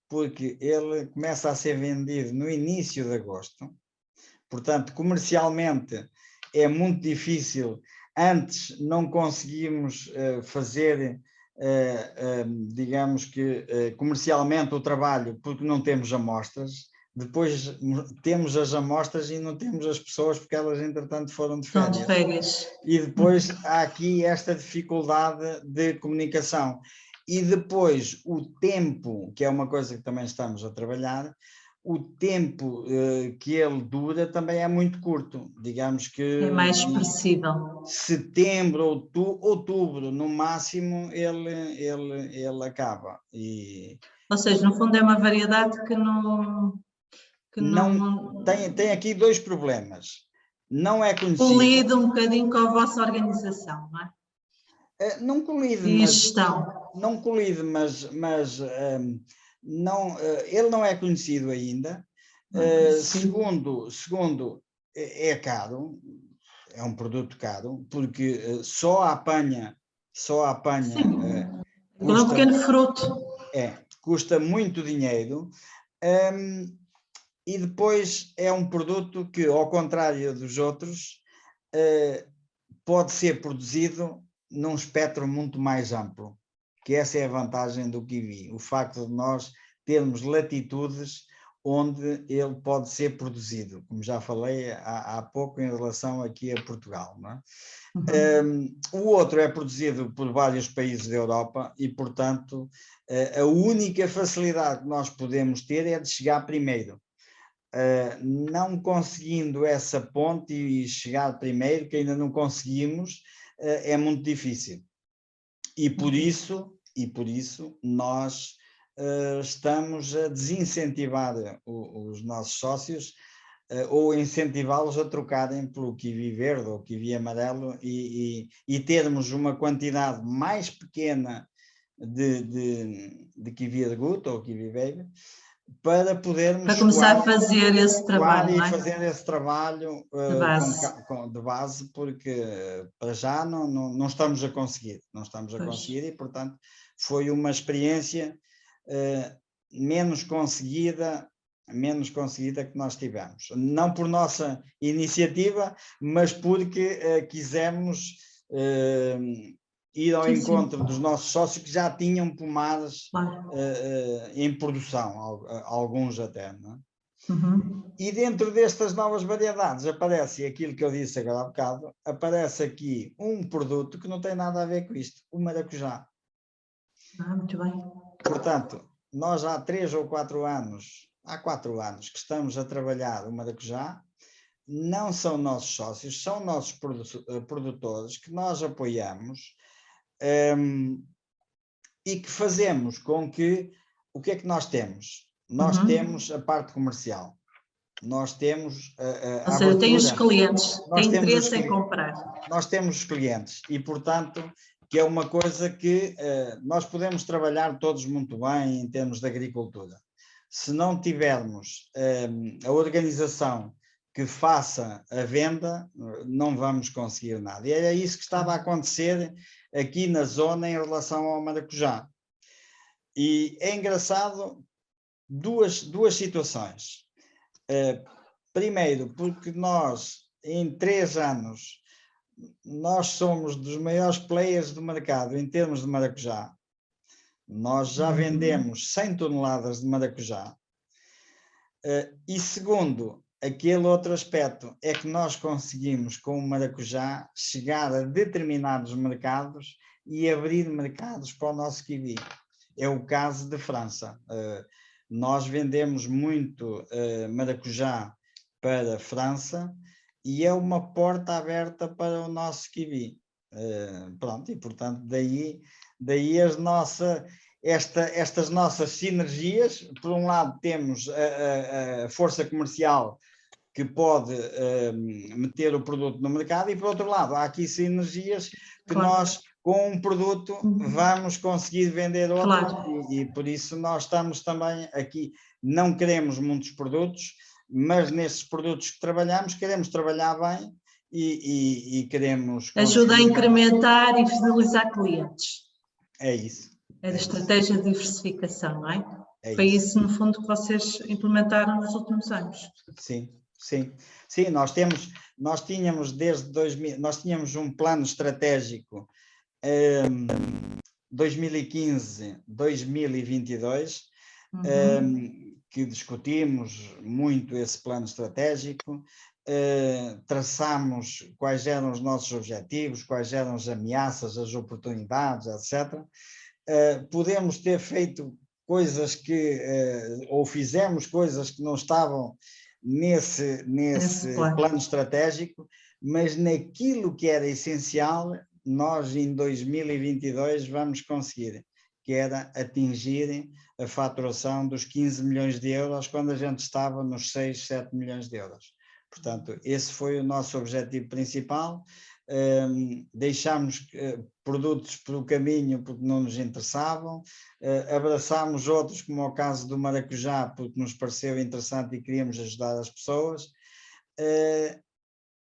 porque ele começa a ser vendido no início de agosto. Portanto, comercialmente é muito difícil. Antes não conseguimos fazer, digamos que comercialmente o trabalho, porque não temos amostras. Depois temos as amostras e não temos as pessoas, porque elas, entretanto, foram de férias. E depois há aqui esta dificuldade de comunicação. E depois o tempo, que é uma coisa que também estamos a trabalhar, o tempo que ele dura também é muito curto. Digamos que... É mais expressível. Setembro, outubro, no máximo, ele acaba. Ou seja, no fundo é uma variedade que não tem aqui 2 problemas. Não é conhecido. Colide um bocadinho com a vossa organização, não é? Não colide, e gestão. Não colide, mas não, ele não é conhecido ainda. Segundo, é caro, é um produto caro, porque só a apanha custa, um pequeno fruto. Custa muito dinheiro. E depois é um produto que, ao contrário dos outros, pode ser produzido num espectro muito mais amplo, que essa é a vantagem do kiwi, o facto de nós termos latitudes onde ele pode ser produzido, como já falei há pouco em relação aqui a Portugal, não é? O outro é produzido por vários países da Europa e, portanto, a única facilidade que nós podemos ter é de chegar primeiro. Não conseguindo essa ponte e chegar primeiro, que ainda não conseguimos, é muito difícil. E por isso nós estamos a desincentivar os nossos sócios ou incentivá-los a trocarem pelo kiwi verde ou kiwi amarelo e termos uma quantidade mais pequena de kiwi erguta ou kiwi baby, para podermos começar a fazer esse trabalho, e fazer esse trabalho de base, porque para já não estamos a conseguir, e, portanto, foi uma experiência menos conseguida que nós tivemos. Não por nossa iniciativa, mas porque quisemos ir ao encontro dos nossos sócios que já tinham pomares em produção, alguns até, não é? E dentro destas novas variedades aparece aquilo que eu disse agora há bocado, aparece aqui um produto que não tem nada a ver com isto, o maracujá. Muito bem. Portanto, nós há 3 ou 4 anos, há 4 anos que estamos a trabalhar o maracujá, não são nossos sócios, são nossos produtores que nós apoiamos, e que fazemos com que, o que é que nós temos? Nós temos a parte comercial, nós temos ou seja, tem os clientes, tem interesse em comprar. Nós temos os clientes e, portanto, que é uma coisa que nós podemos trabalhar todos muito bem em termos de agricultura. Se não tivermos a organização que faça a venda, não vamos conseguir nada. E era isso que estava a acontecer aqui na zona em relação ao maracujá. E é engraçado duas situações. Primeiro, porque nós, em 3 anos, nós somos dos maiores players do mercado em termos de maracujá. Nós já vendemos 100 toneladas de maracujá. E segundo, aquele outro aspecto é que nós conseguimos, com o maracujá, chegar a determinados mercados e abrir mercados para o nosso kiwi. É o caso de França. Nós vendemos muito maracujá para a França e é uma porta aberta para o nosso kiwi. Pronto, e portanto daí estas nossas sinergias. Por um lado temos a força comercial que pode meter o produto no mercado, e por outro lado há aqui sinergias que nós, com um produto, vamos conseguir vender outro, e por isso nós estamos também aqui, não queremos muitos produtos, mas nestes produtos que trabalhamos, queremos trabalhar bem e queremos... Ajuda a incrementar e fidelizar clientes. É isso. É a estratégia de diversificação, não é? Foi isso, no fundo, que vocês implementaram nos últimos anos. Sim, nós tínhamos desde 2000, nós tínhamos um plano estratégico 2015-2022, que discutimos muito esse plano estratégico, traçamos quais eram os nossos objetivos, quais eram as ameaças, as oportunidades, etc. Podemos ter feito coisas que, ou fizemos coisas que não estavam nesse plano estratégico, mas naquilo que era essencial, nós em 2022 vamos conseguir, que era atingir a faturação dos 15 milhões de euros, quando a gente estava nos 6, 7 milhões de euros. Portanto, esse foi o nosso objetivo principal. Deixámos produtos pelo caminho porque não nos interessavam, abraçámos outros, como é o caso do maracujá, porque nos pareceu interessante e queríamos ajudar as pessoas,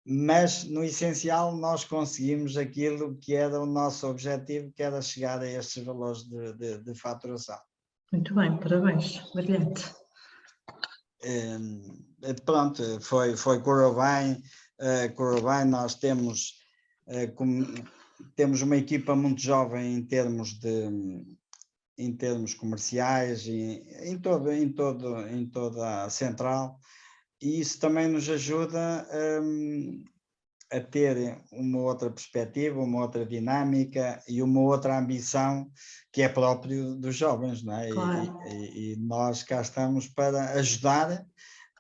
mas no essencial nós conseguimos aquilo que era o nosso objetivo, que era chegar a estes valores de faturação. Muito bem, parabéns, brilhante. Pronto, correu bem, nós temos uma equipa muito jovem em termos comerciais e em toda a central, e isso também nos ajuda a ter uma outra perspectiva, uma outra dinâmica e uma outra ambição que é próprio dos jovens, não é? Claro. E nós cá estamos para ajudar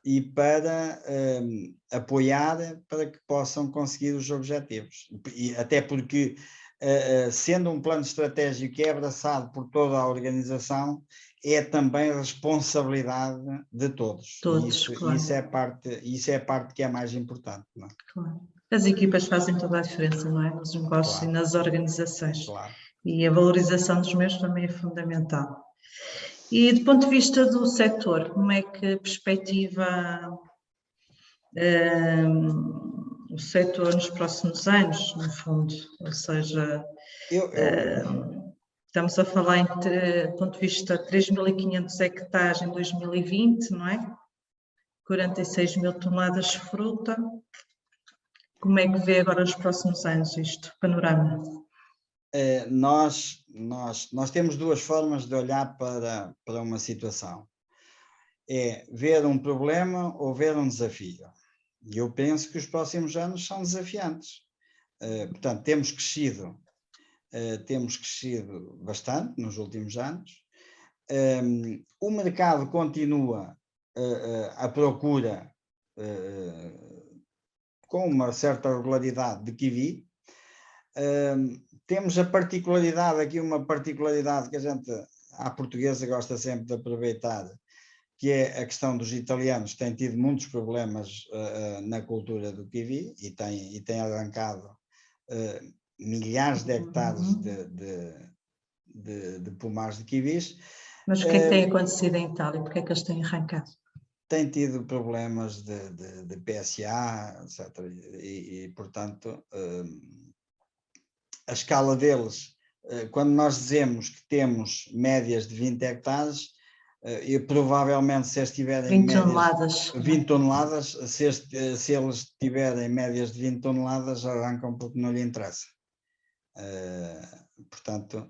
e para apoiar para que possam conseguir os objetivos. E até porque, sendo um plano estratégico que é abraçado por toda a organização, é também responsabilidade de todos. Claro. Isso é a parte que é mais importante. Não é? Claro. As equipas fazem toda a diferença, não é? Nos negócios, claro, e nas organizações. Claro. E a valorização dos mesmos também é fundamental. E do ponto de vista do setor, como é que perspectiva o setor nos próximos anos, no fundo? Ou seja, estamos a falar, do ponto de vista de 3.500 hectares em 2020, não é? 46 mil toneladas de fruta. Como é que vê agora os próximos anos isto, panorama? Nós temos duas formas de olhar para uma situação. É ver um problema ou ver um desafio. E eu penso que os próximos anos são desafiantes. Portanto, temos crescido bastante nos últimos anos. O mercado continua à procura com uma certa regularidade de kiwi. Temos uma particularidade que a gente, à portuguesa, gosta sempre de aproveitar, que é a questão dos italianos, que têm tido muitos problemas na cultura do kiwi e têm arrancado milhares de hectares de pomares de kiwis. Mas o que é que tem acontecido em Itália? Porque é que eles têm arrancado? tem tido problemas de PSA, etc. Portanto, a escala deles, quando nós dizemos que temos médias de 20 hectares, e provavelmente se eles tiverem 20 médias toneladas. 20 toneladas, se eles tiverem médias de 20 toneladas, arrancam porque não lhe interessa. Portanto,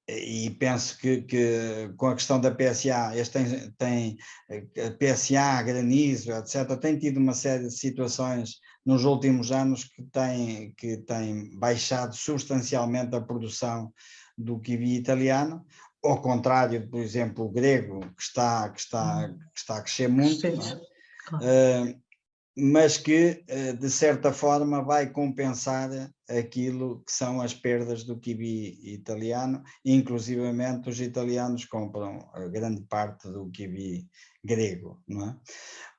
e penso que com a questão da PSA, eles têm PSA, granizo, etc., tem tido uma série de situações nos últimos anos que têm baixado substancialmente a produção do kiwi italiano, ao contrário, por exemplo, o grego, que está a crescer muito, claro. Mas que, de certa forma, vai compensar aquilo que são as perdas do kiwi italiano, inclusivamente os italianos compram a grande parte do kiwi grego, não é?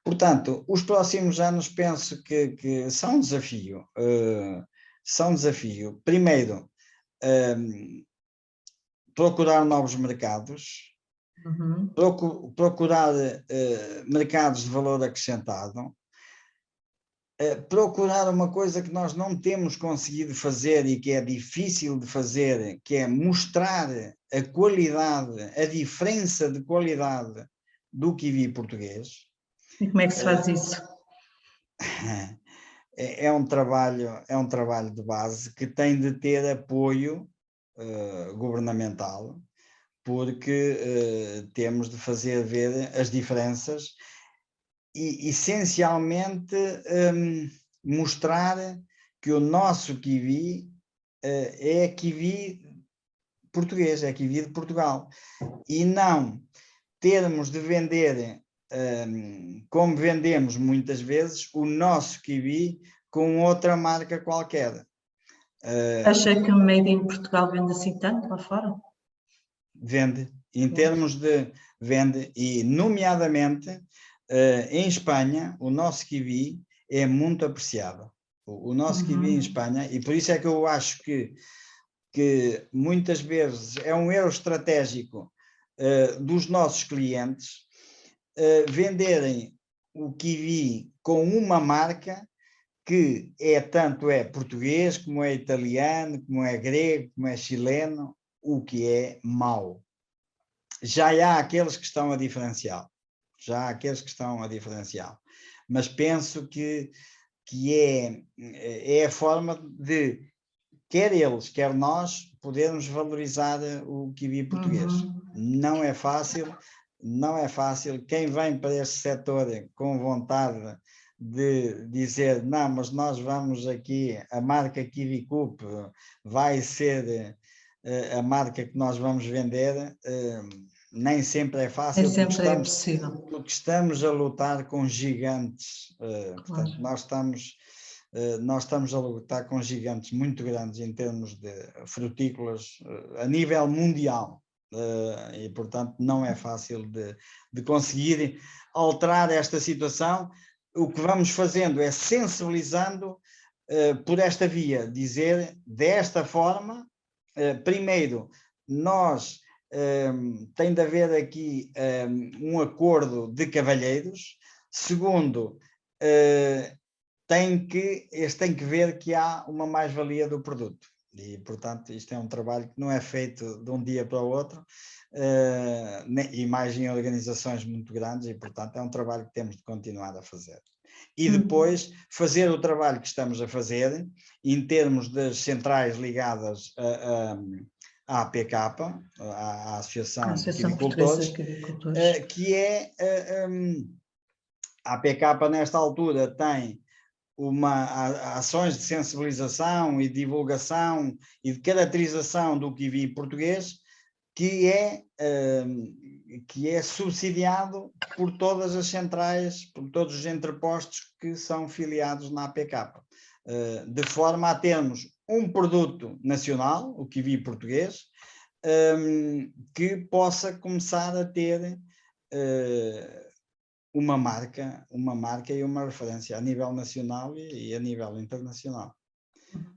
Portanto, os próximos anos penso que são um desafio. São um desafio. Primeiro, procurar novos mercados, procurar mercados de valor acrescentado, procurar uma coisa que nós não temos conseguido fazer e que é difícil de fazer, que é mostrar a qualidade, a diferença de qualidade do kiwi português. E como é que se faz isso? É um trabalho de base que tem de ter apoio governamental, porque temos de fazer ver as diferenças e, essencialmente, mostrar que o nosso kiwi é kiwi português, é kiwi de Portugal, e não termos de vender, como vendemos muitas vezes, o nosso kiwi com outra marca qualquer. Acha que o Made in Portugal vende assim tanto lá fora? Vende, em termos de vende, e nomeadamente em Espanha, o nosso kiwi é muito apreciado. O nosso kiwi em Espanha, e por isso é que eu acho que muitas vezes é um erro estratégico dos nossos clientes venderem o kiwi com uma marca que tanto é português, como é italiano, como é grego, como é chileno, o que é mau. Já há aqueles que estão a diferenciá-lo. Mas penso que é a forma de, quer eles, quer nós, podermos valorizar o kiwi português. Não é fácil. Quem vem para este setor com vontade de dizer, não, mas nós vamos aqui, a marca Kiwi Cup vai ser a marca que nós vamos vender, nem sempre é fácil. Nem sempre é possível. Porque estamos a lutar com gigantes. Portanto, nós estamos a lutar com gigantes muito grandes em termos de frutícolas a nível mundial. E, portanto, não é fácil de conseguir alterar esta situação. O que vamos fazendo é sensibilizando por esta via, dizer desta forma, primeiro, nós tem de haver aqui um acordo de cavalheiros. Segundo, eles têm que ver que há uma mais-valia do produto. E, portanto, isto é um trabalho que não é feito de um dia para o outro, e mais em organizações muito grandes, e, portanto, é um trabalho que temos de continuar a fazer. E depois fazer o trabalho que estamos a fazer em termos das centrais ligadas à APK, à Associação de Kiwicultores, que é a APK nesta altura tem ações de sensibilização e divulgação e de caracterização do kiwi português, que é subsidiado por todas as centrais, por todos os entrepostos que são filiados na APK, de forma a termos um produto nacional, o kiwi português, que possa começar a ter uma marca e uma referência a nível nacional e a nível internacional.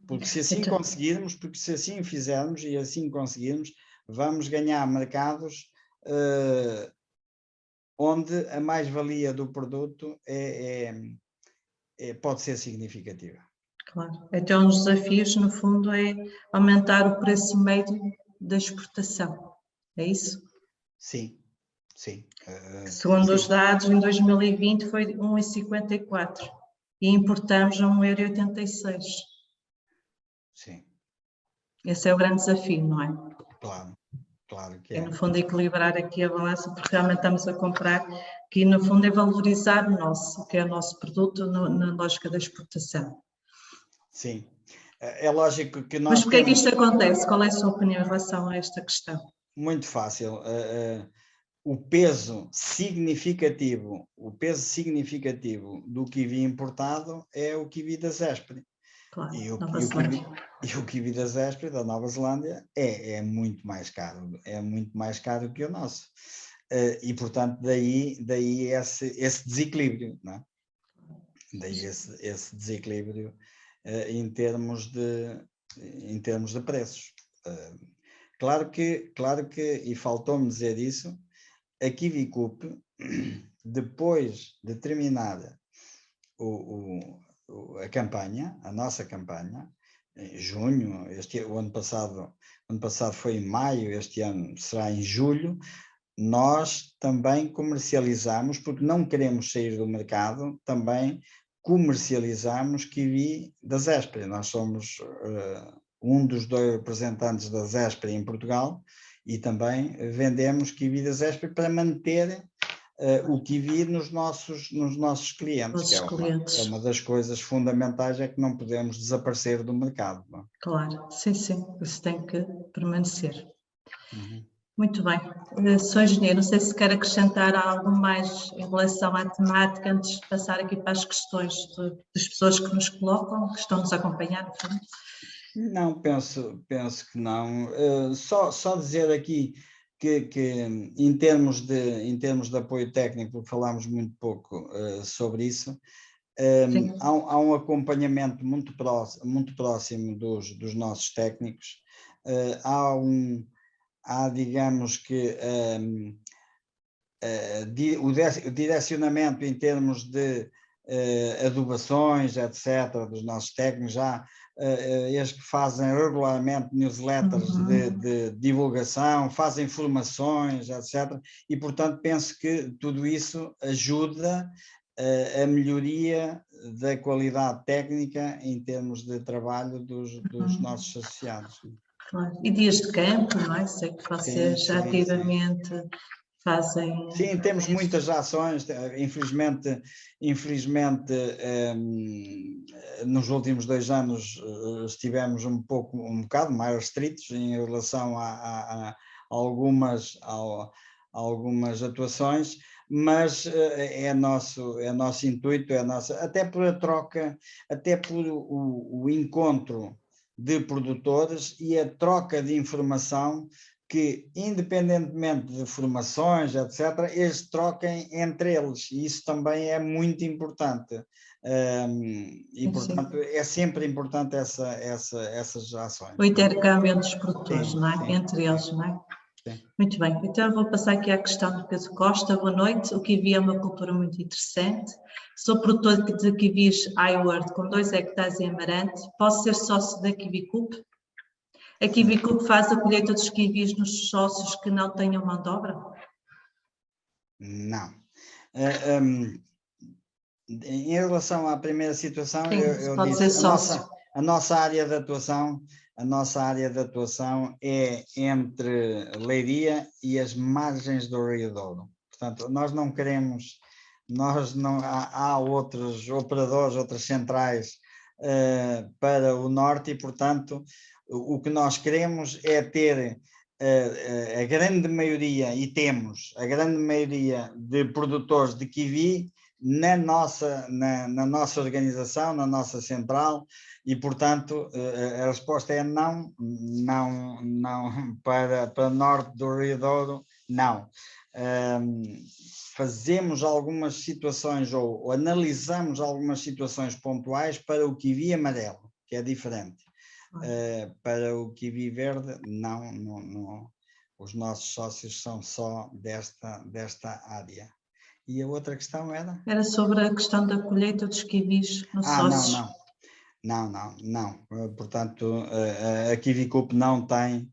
Porque se assim conseguirmos, porque se assim fizermos e assim conseguirmos, vamos ganhar mercados onde a mais-valia do produto pode ser significativa. Claro. Então, um dos desafios, no fundo, é aumentar o preço médio da exportação. É isso? Sim, sim. Segundo Sim. os dados, em 2020 foi 1,54 e importamos a 1,86. Sim. Esse é o grande desafio, não é? Claro que É, é. no fundo, equilibrar aqui a balança, porque realmente estamos a comprar, que no fundo é valorizar o nosso, que é o nosso produto na lógica da exportação. Sim. É lógico que Mas nós porquê é que temos... isto acontece? Qual é a sua opinião em relação a esta questão? Muito fácil. O peso significativo do kiwi importado é o kiwi da Zespri. Claro, E Nova Zelândia. o kiwi da Zespri, da Nova Zelândia, é muito mais caro que o nosso. E, portanto, daí esse desequilíbrio, não é? Daí esse desequilíbrio em termos de preços. Claro que, e faltou-me dizer isso, a KiwiCoop, depois de terminada a campanha, a nossa campanha, em junho, o ano passado foi em maio, este ano será em julho, nós também comercializamos, porque não queremos sair do mercado, também comercializamos kiwi da Zespri. Nós somos um dos 2 representantes da Zespri em Portugal e também vendemos kiwi da Zespri para manter o kiwi nos nossos clientes, que é uma das coisas fundamentais, é que não podemos desaparecer do mercado. Não é? Claro, sim, isso tem que permanecer. Uhum. Muito bem. Sr. Engenheiro, não sei se quer acrescentar algo mais em relação à temática, antes de passar aqui para as questões das pessoas que nos colocam, que estão nos a acompanhar. Não, penso que não. Só dizer aqui que em termos de apoio técnico, falámos muito pouco sobre isso, há um acompanhamento muito próximo dos nossos técnicos, há digamos que o direcionamento em termos de adubações, etc., dos nossos técnicos, já eles que fazem regularmente newsletters de divulgação, fazem formações, etc., e portanto penso que tudo isso ajuda a melhoria da qualidade técnica em termos de trabalho dos nossos associados. Claro. E dias de campo, não é? Sei que vocês ativamente fazem... Sim, temos muitas ações, infelizmente nos últimos 2 anos estivemos um bocado mais restritos em relação a algumas atuações, mas é nosso intuito, até por a troca, até por o encontro de produtores e a troca de informação, que, independentemente de formações, etc., eles troquem entre eles, e isso também é muito importante. E, portanto, é sempre importante essas ações. O intercâmbio entre os produtores, não é? Entre eles, não é? Sim. Muito bem, então eu vou passar aqui à questão do Pedro Costa. Boa noite. O kiwi é uma cultura muito interessante. Sou produtor de kiwis iWord com 2 hectares em Amarante. Posso ser sócio da KiwiCoop? A KiwiCoop faz a colheita dos kiwis nos sócios que não tenham mão de obra? Não. Em relação à primeira situação, Sim, eu pode disse, ser sócio. a nossa área de atuação é entre Leiria e as margens do Rio Douro. Portanto, nós não queremos, há outros operadores, outras centrais para o norte, e portanto o que nós queremos é ter a grande maioria, e temos a grande maioria de produtores de kiwi na nossa organização, na nossa central, e portanto a resposta é não para norte do Rio Douro, não. Fazemos algumas situações ou analisamos algumas situações pontuais para o kiwi amarelo, que é diferente. Para o kiwi verde, não, os nossos sócios são só desta área. E a outra questão era? Era sobre a questão da colheita dos kiwis no sócios. Não. Portanto, a Kiwicoop não tem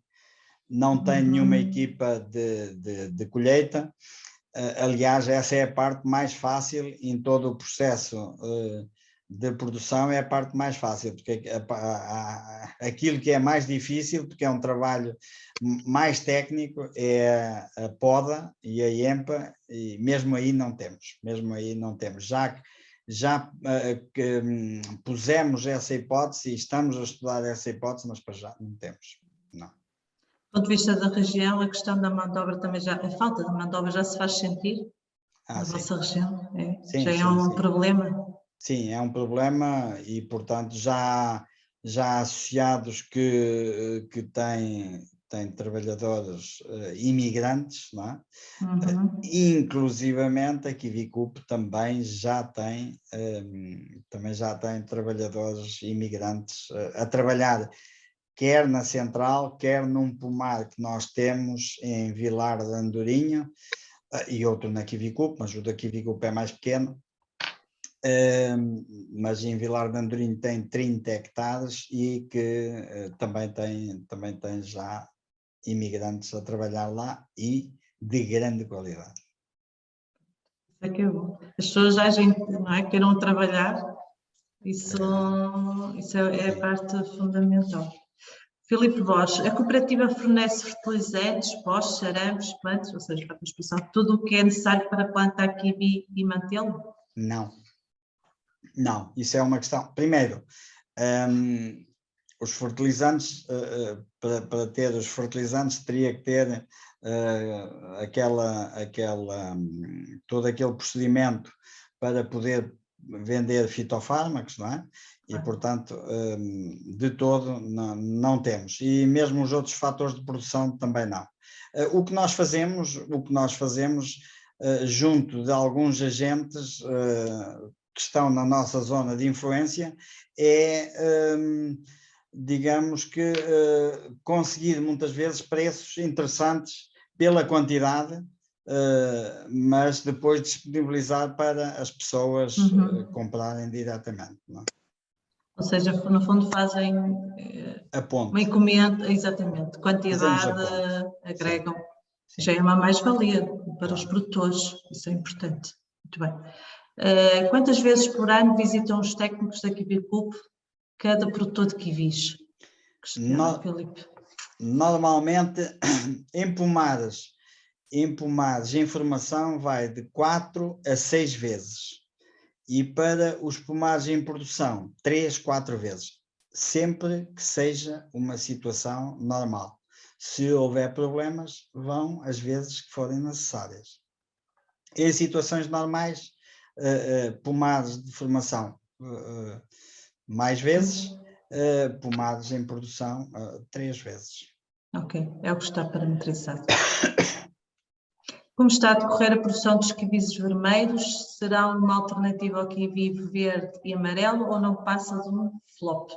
nenhuma equipa de colheita. Aliás, essa é a parte mais fácil em todo o processo de produção, é a parte mais fácil, porque aquilo que é mais difícil, porque é um trabalho mais técnico, é a poda e a EMPA, e mesmo aí não temos, já pusemos essa hipótese e estamos a estudar essa hipótese, mas para já não temos, não. Do ponto de vista da região, a questão da mão de obra também a falta de mão de obra já se faz sentir na vossa região? Já é um problema? Sim, é um problema e, portanto, já associados que têm trabalhadores imigrantes, não é? Inclusivamente a Kiwicoop também já tem trabalhadores imigrantes a trabalhar, quer na central, quer num pomar que nós temos em Vilar de Andorinha, e outro na Kiwicoop, mas o da Kiwicoop é mais pequeno. Mas em Vilar de Andorinha tem 30 hectares e que também tem já imigrantes a trabalhar lá e de grande qualidade. Isso é que é bom. As pessoas já não é, queiram trabalhar, isso é a parte fundamental. Filipe Borges, a cooperativa fornece fertilizantes, postos, arames, plantas, ou seja, para a construção, tudo o que é necessário para plantar kiwi e mantê-lo? Não, isso é uma questão. Primeiro, os fertilizantes, para ter os fertilizantes teria que ter todo aquele procedimento para poder vender fitofármacos, não é? E, portanto, de todo não temos. E mesmo os outros fatores de produção também não. O que nós fazemos junto de alguns agentes que estão na nossa zona de influência é, digamos que, conseguir muitas vezes preços interessantes pela quantidade, mas depois disponibilizar para as pessoas comprarem diretamente. Não é? Ou seja, no fundo fazem uma encomenda, exatamente, quantidade, agregam. Sim. Já é uma mais-valia para os produtores, isso é importante. Muito bem. Quantas vezes por ano visitam os técnicos da Kiwicoop cada produtor de kiwis? Filipe. Normalmente, em pomares, a informação vai de 4 a 6 vezes. E para os pomares em produção, 3, 4 vezes. Sempre que seja uma situação normal. Se houver problemas, vão as vezes que forem necessárias. Em situações normais, pomares de formação mais vezes, pomares em produção 3 vezes. Ok, é o que está parametrizado. Como está a decorrer a produção dos kiwis vermelhos? Será uma alternativa ao kiwi verde e amarelo ou não passa de um flop?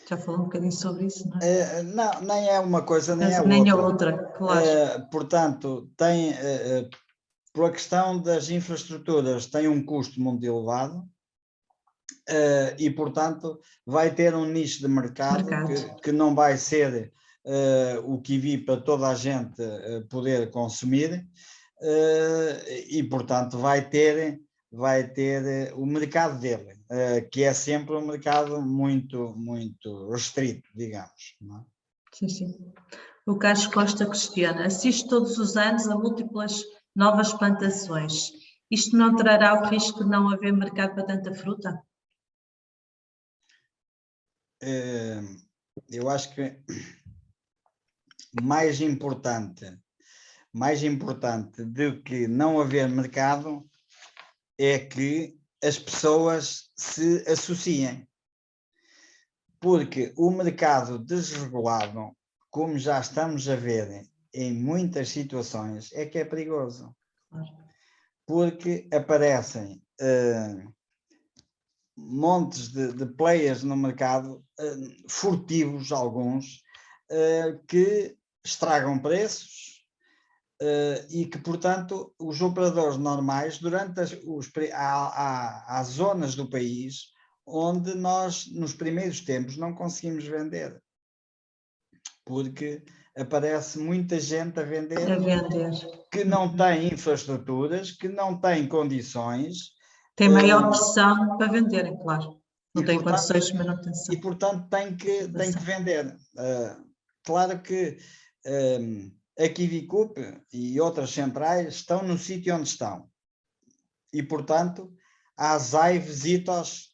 Já falou um bocadinho sobre isso, não é? Não, nem é uma coisa, nem é outra. Nem a outra, claro. Portanto, pela questão das infraestruturas, tem um custo muito elevado e, portanto, vai ter um nicho de mercado. Que não vai ser o kiwi para toda a gente poder consumir e, portanto, vai ter o mercado dele, que é sempre um mercado muito, muito restrito, digamos. Não é? Sim. O Carlos Costa questiona: assiste todos os anos a múltiplas novas plantações. Isto não trará o risco de não haver mercado para tanta fruta? Eu acho que mais importante do que não haver mercado é que as pessoas se associem. Porque o mercado desregulado, como já estamos a ver em muitas situações, é que é perigoso. Porque aparecem montes de players no mercado, furtivos alguns, que estragam preços, e que, portanto, os operadores normais, durante há zonas do país onde nós, nos primeiros tempos, não conseguimos vender, porque aparece muita gente a vender que não tem infraestruturas, que não tem condições. Tem maior pressão para venderem, claro. Não tem portanto, condições de manutenção. E, portanto, tem que vender. Claro que a Kivicup e outras centrais estão no sítio onde estão. E, portanto, a ASAI visita-os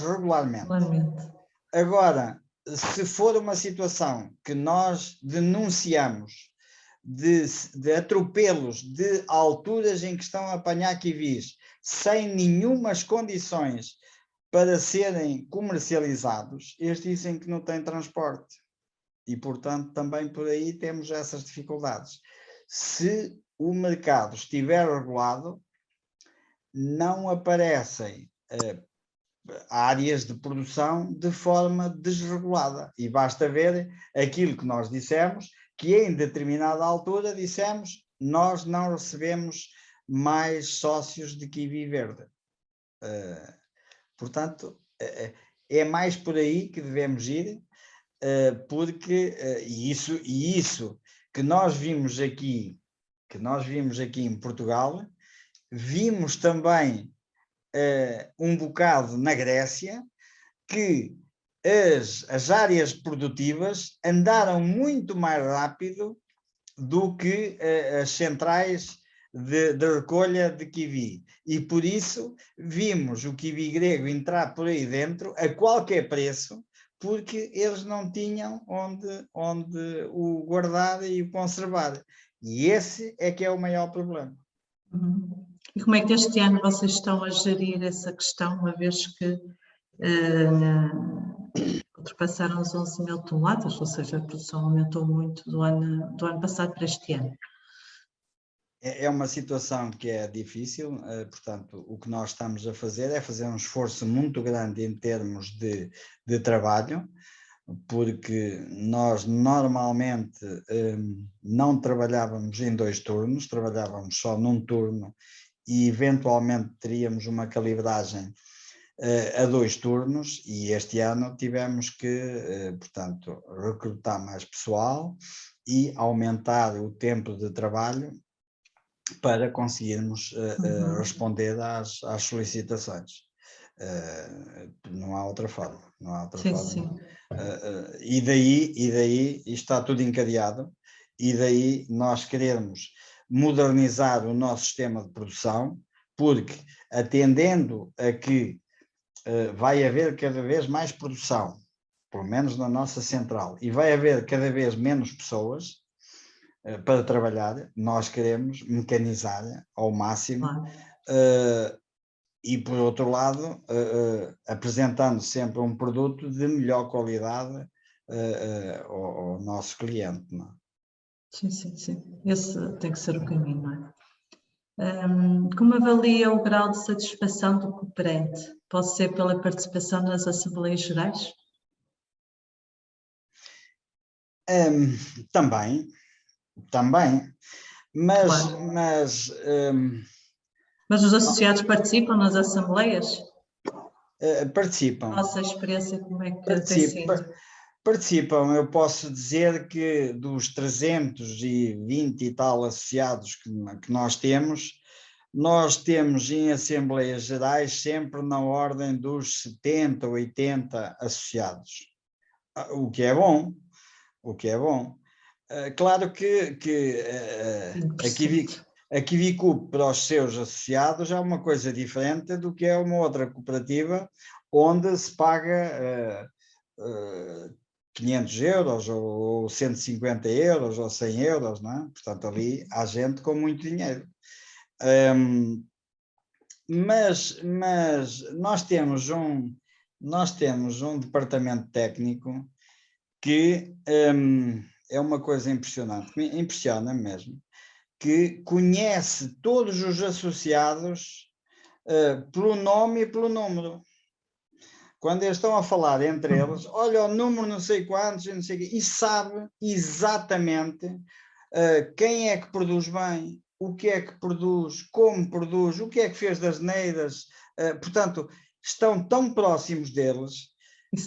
regularmente. Agora, se for uma situação que nós denunciamos de atropelos, de alturas em que estão a apanhar kiwis, sem nenhumas condições para serem comercializados, eles dizem que não têm transporte. E, portanto, também por aí temos essas dificuldades. Se o mercado estiver regulado, não aparecem áreas de produção de forma desregulada. E basta ver aquilo que nós dissemos, que em determinada altura dissemos, nós não recebemos mais sócios de kiwi verde. Portanto, é mais por aí que devemos ir, porque isso que nós vimos aqui em Portugal, vimos também um bocado na Grécia, que as áreas produtivas andaram muito mais rápido do que as centrais de recolha de kiwi. E por isso vimos o kiwi grego entrar por aí dentro a qualquer preço, porque eles não tinham onde o guardar e o conservar. E esse é que é o maior problema. E como é que este ano vocês estão a gerir essa questão, uma vez que ultrapassaram os 11.000 toneladas, ou seja, a produção aumentou muito do ano passado para este ano? É uma situação que é difícil, portanto, o que nós estamos a fazer é fazer um esforço muito grande em termos de trabalho, porque nós normalmente não trabalhávamos em 2 turnos, trabalhávamos só num turno e eventualmente teríamos uma calibragem a 2 turnos, e este ano tivemos que, portanto, recrutar mais pessoal e aumentar o tempo de trabalho para conseguirmos responder às solicitações. Não há outra forma. Sim. E daí isto está tudo encadeado, e daí nós queremos modernizar o nosso sistema de produção, porque atendendo a que vai haver cada vez mais produção, pelo menos na nossa central, e vai haver cada vez menos pessoas para trabalhar, nós queremos mecanizar ao máximo, e por outro lado, apresentando sempre um produto de melhor qualidade ao nosso cliente. Não é? Sim. Esse tem que ser o caminho, não é? Como avalia o grau de satisfação do cooperante? Pode ser pela participação nas Assembleias Gerais? Também, mas... Claro. Mas os associados participam nas Assembleias? Participam. A vossa experiência, como é que tem sido? Participam. Eu posso dizer que dos 320 e tal associados que nós temos em Assembleias Gerais sempre na ordem dos 70, 80 associados, o que é bom. Claro que a Kivicup para os seus associados é uma coisa diferente do que é uma outra cooperativa onde se paga 500 euros ou 150 euros ou 100 euros, não é? Portanto, ali há gente com muito dinheiro. Mas nós temos um departamento técnico que é uma coisa impressionante, impressiona mesmo, que conhece todos os associados pelo nome e pelo número. Quando eles estão a falar entre eles, olha o número não sei quantos, não sei o quê, e sabe exatamente quem é que produz bem, o que é que produz, como produz, o que é que fez das neiras, portanto, estão tão próximos deles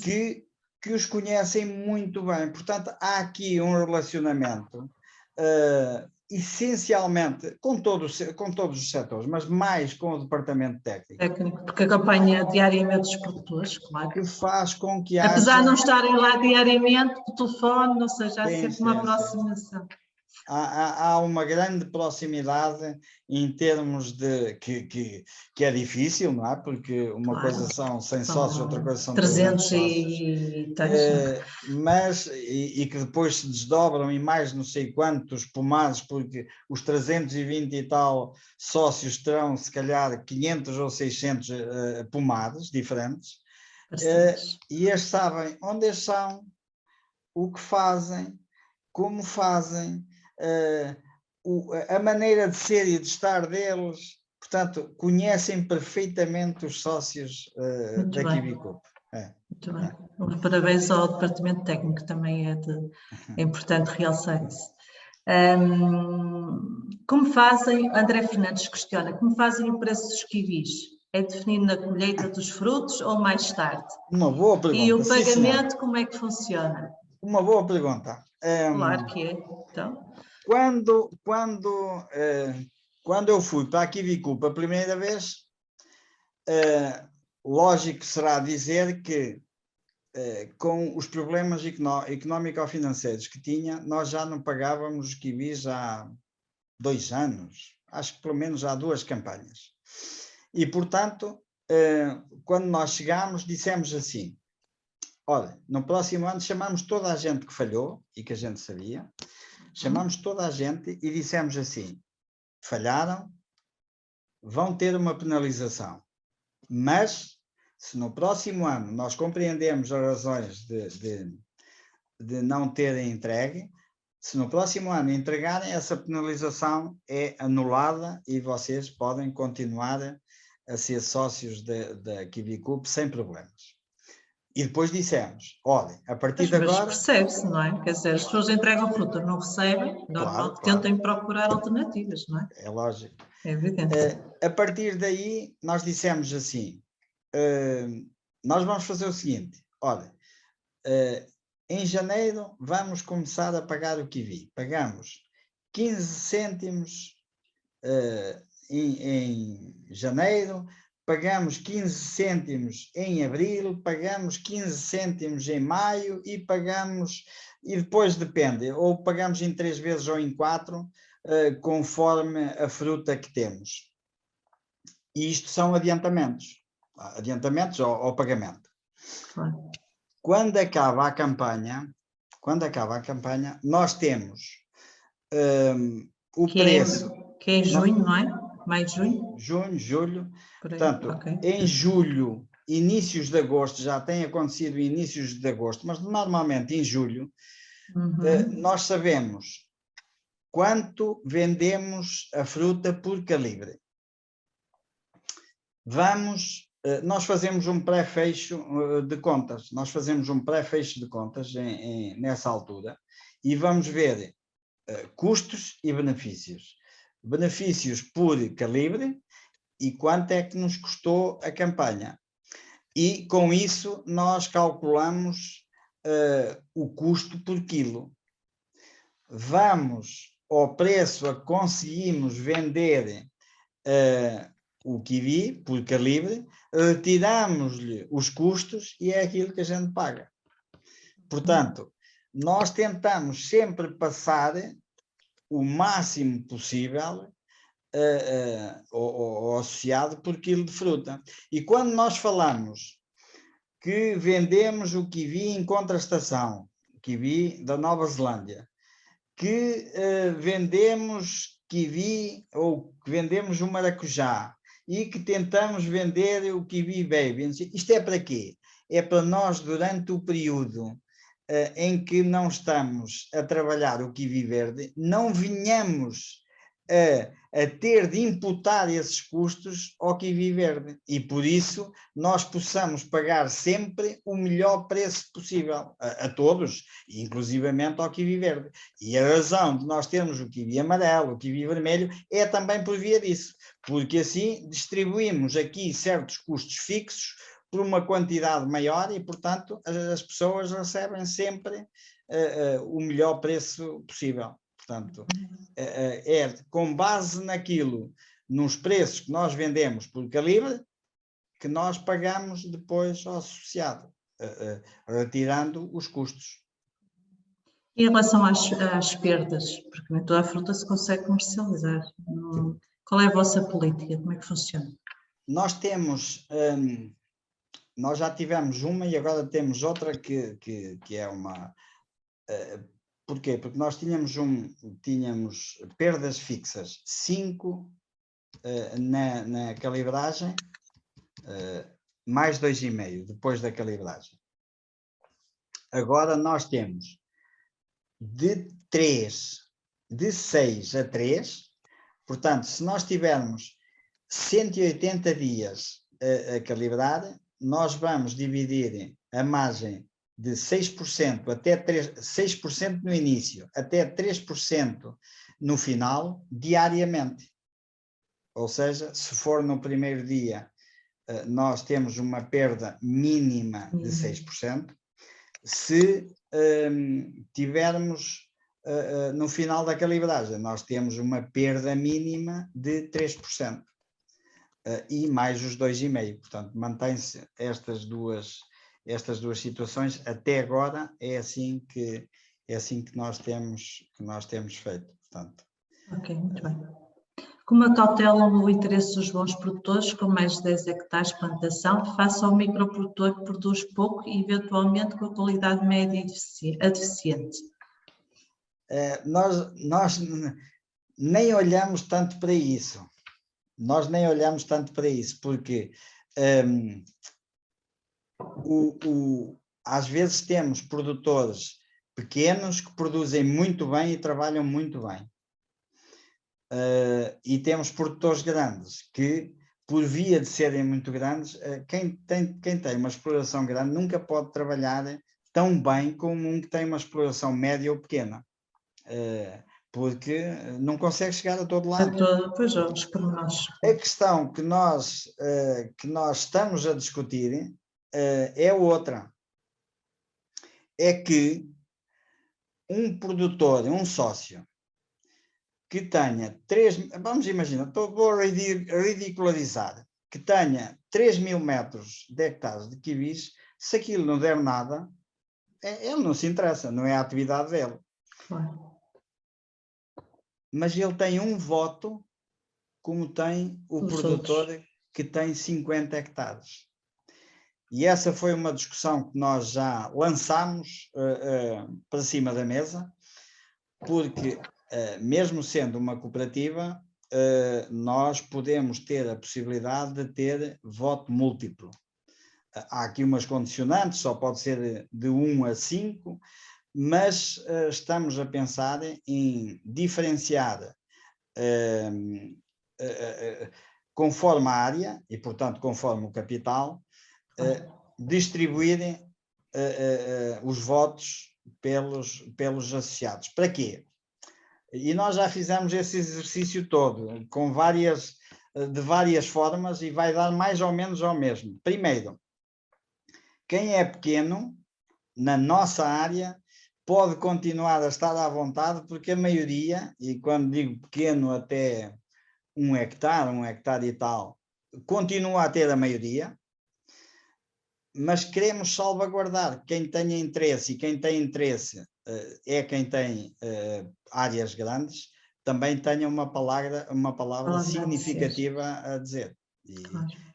que os conhecem muito bem. Portanto, há aqui um relacionamento, essencialmente, com todos os setores, mas mais com o departamento técnico. Porque acompanha diariamente os produtores, claro. Que faz com que haja... Apesar de não estarem lá diariamente, por telefone, ou seja, há sempre uma aproximação. Há uma grande proximidade em termos de que é difícil, não é? Porque uma coisa são 100 sócios, outra coisa são 300 sócios. Mas que depois se desdobram em mais não sei quantos pomares, porque os 320 e tal sócios terão se calhar 500 ou 600 pomares diferentes. E eles sabem onde eles são, o que fazem, como fazem, a maneira de ser e de estar deles. Portanto, conhecem perfeitamente os sócios da Kiwicoop. Muito bem. Parabéns ao departamento técnico, também é importante realçar isso. Como fazem, André Fernandes questiona, como fazem o preço dos kiwis? É definido na colheita dos frutos ou mais tarde? Uma boa pergunta. E o pagamento, como é que funciona? Uma boa pergunta. Claro que é. Então. Quando eu fui para a Kiwicoop a primeira vez, lógico será dizer que com os problemas económico-financeiros que tinha, nós já não pagávamos os kiwis há 2 anos, acho que pelo menos há 2 campanhas. E, portanto, quando nós chegámos, dissemos assim, olha, no próximo ano chamamos toda a gente que falhou, e que a gente sabia, chamamos toda a gente e dissemos assim, falharam, vão ter uma penalização, mas se no próximo ano nós compreendemos as razões de não terem entregue, se no próximo ano entregarem, essa penalização é anulada e vocês podem continuar a ser sócios da Kiwicoop sem problemas. E depois dissemos, olha, a partir de agora... Mas percebe-se, não é? Quer dizer, as pessoas entregam fruta, não recebem, normal que tentem procurar alternativas, não é? É lógico. É evidente. A partir daí, nós dissemos assim, nós vamos fazer o seguinte, olha, em janeiro vamos começar a pagar o kiwi. Pagamos 15 cêntimos em janeiro, pagamos 15 cêntimos em abril, pagamos 15 cêntimos em maio e pagamos, e depois depende, ou pagamos em 3 vezes ou em 4, conforme a fruta que temos. E isto são adiantamentos ao pagamento. Claro. Quando acaba a campanha, nós temos o preço... Que é em junho, não é? Maio, junho? Junho, julho. Portanto, em julho, inícios de agosto, já tem acontecido inícios de agosto, mas normalmente em julho, nós sabemos quanto vendemos a fruta por calibre. Nós fazemos um pré-fecho de contas, nessa altura e vamos ver custos e benefícios. Beneficios por calibre e quanto é que nos custou a campanha. E com isso nós calculamos o custo por quilo. Vamos ao preço a que conseguimos vender o kiwi por calibre, retiramos-lhe os custos e é aquilo que a gente paga. Portanto, nós tentamos sempre passar o máximo possível ao associado por quilo de fruta. E quando nós falamos que vendemos o kiwi em contrastação, kiwi da Nova Zelândia, que vendemos kiwi ou que vendemos o maracujá e que tentamos vender o kiwi baby, isto é para quê? É para nós, durante o período em que não estamos a trabalhar o kiwi verde, não venhamos a ter de imputar esses custos ao Kiwi Verde e por isso nós possamos pagar sempre o melhor preço possível a todos, inclusivamente ao Kiwi Verde. E a razão de nós termos o Kiwi amarelo, o Kiwi vermelho, é também por via disso, porque assim distribuímos aqui certos custos fixos por uma quantidade maior e, portanto, as pessoas recebem sempre o melhor preço possível. Portanto, é com base naquilo, nos preços que nós vendemos por calibre, que nós pagamos depois ao associado, retirando os custos. Em relação às perdas, porque nem toda a fruta se consegue comercializar, qual é a vossa política? Como é que funciona? Nós temos, nós já tivemos uma e agora temos outra que é uma... Porquê? Porque nós tínhamos perdas fixas, 5 na calibragem, mais 2,5 depois da calibragem. Agora nós temos de 6 a 3, portanto, se nós tivermos 180 dias a calibrar, nós vamos dividir a margem de 6% até 6% no início, até 3% no final, diariamente. Ou seja, se for no primeiro dia, nós temos uma perda mínima de 6%. Se tivermos no final da calibragem, nós temos uma perda mínima de 3%. E mais os 2,5%. Portanto, mantém-se estas duas situações. Até agora é assim que nós temos feito. Portanto, ok, muito bem. Como acautelam o interesse dos bons produtores com mais de 10 hectares de plantação face ao microprodutor que produz pouco e eventualmente com a qualidade média a deficiente? Nós nem olhamos tanto para isso. Porque às vezes temos produtores pequenos que produzem muito bem e trabalham muito bem. E temos produtores grandes que, por via de serem muito grandes, quem tem uma exploração grande nunca pode trabalhar tão bem como um que tem uma exploração média ou pequena. Porque não consegue chegar a todo lado. Pois, os pormenores. A questão que nós estamos a discutir é outra. É que um produtor, um sócio, que tenha vamos imaginar, vou ridicularizar, que tenha 3.000 metros de hectares de kiwis, se aquilo não der nada, ele não se interessa, não é a atividade dele. Claro. Mas ele tem um voto, como tem o produtor que tem 50 hectares. E essa foi uma discussão que nós já lançámos para cima da mesa, porque mesmo sendo uma cooperativa, nós podemos ter a possibilidade de ter voto múltiplo. Há aqui umas condicionantes, só pode ser de 1 a 5, mas estamos a pensar em diferenciar conforme a área e, portanto, conforme o capital, distribuir os votos pelos associados. Para quê? E nós já fizemos esse exercício todo, de várias formas, e vai dar mais ou menos ao mesmo. Primeiro, quem é pequeno, na nossa área, pode continuar a estar à vontade, porque a maioria, e quando digo pequeno até 1 hectare e tal, continua a ter a maioria, mas queremos salvaguardar quem tenha interesse, e quem tem interesse é quem tem áreas grandes, também tenha uma palavra significativa a dizer.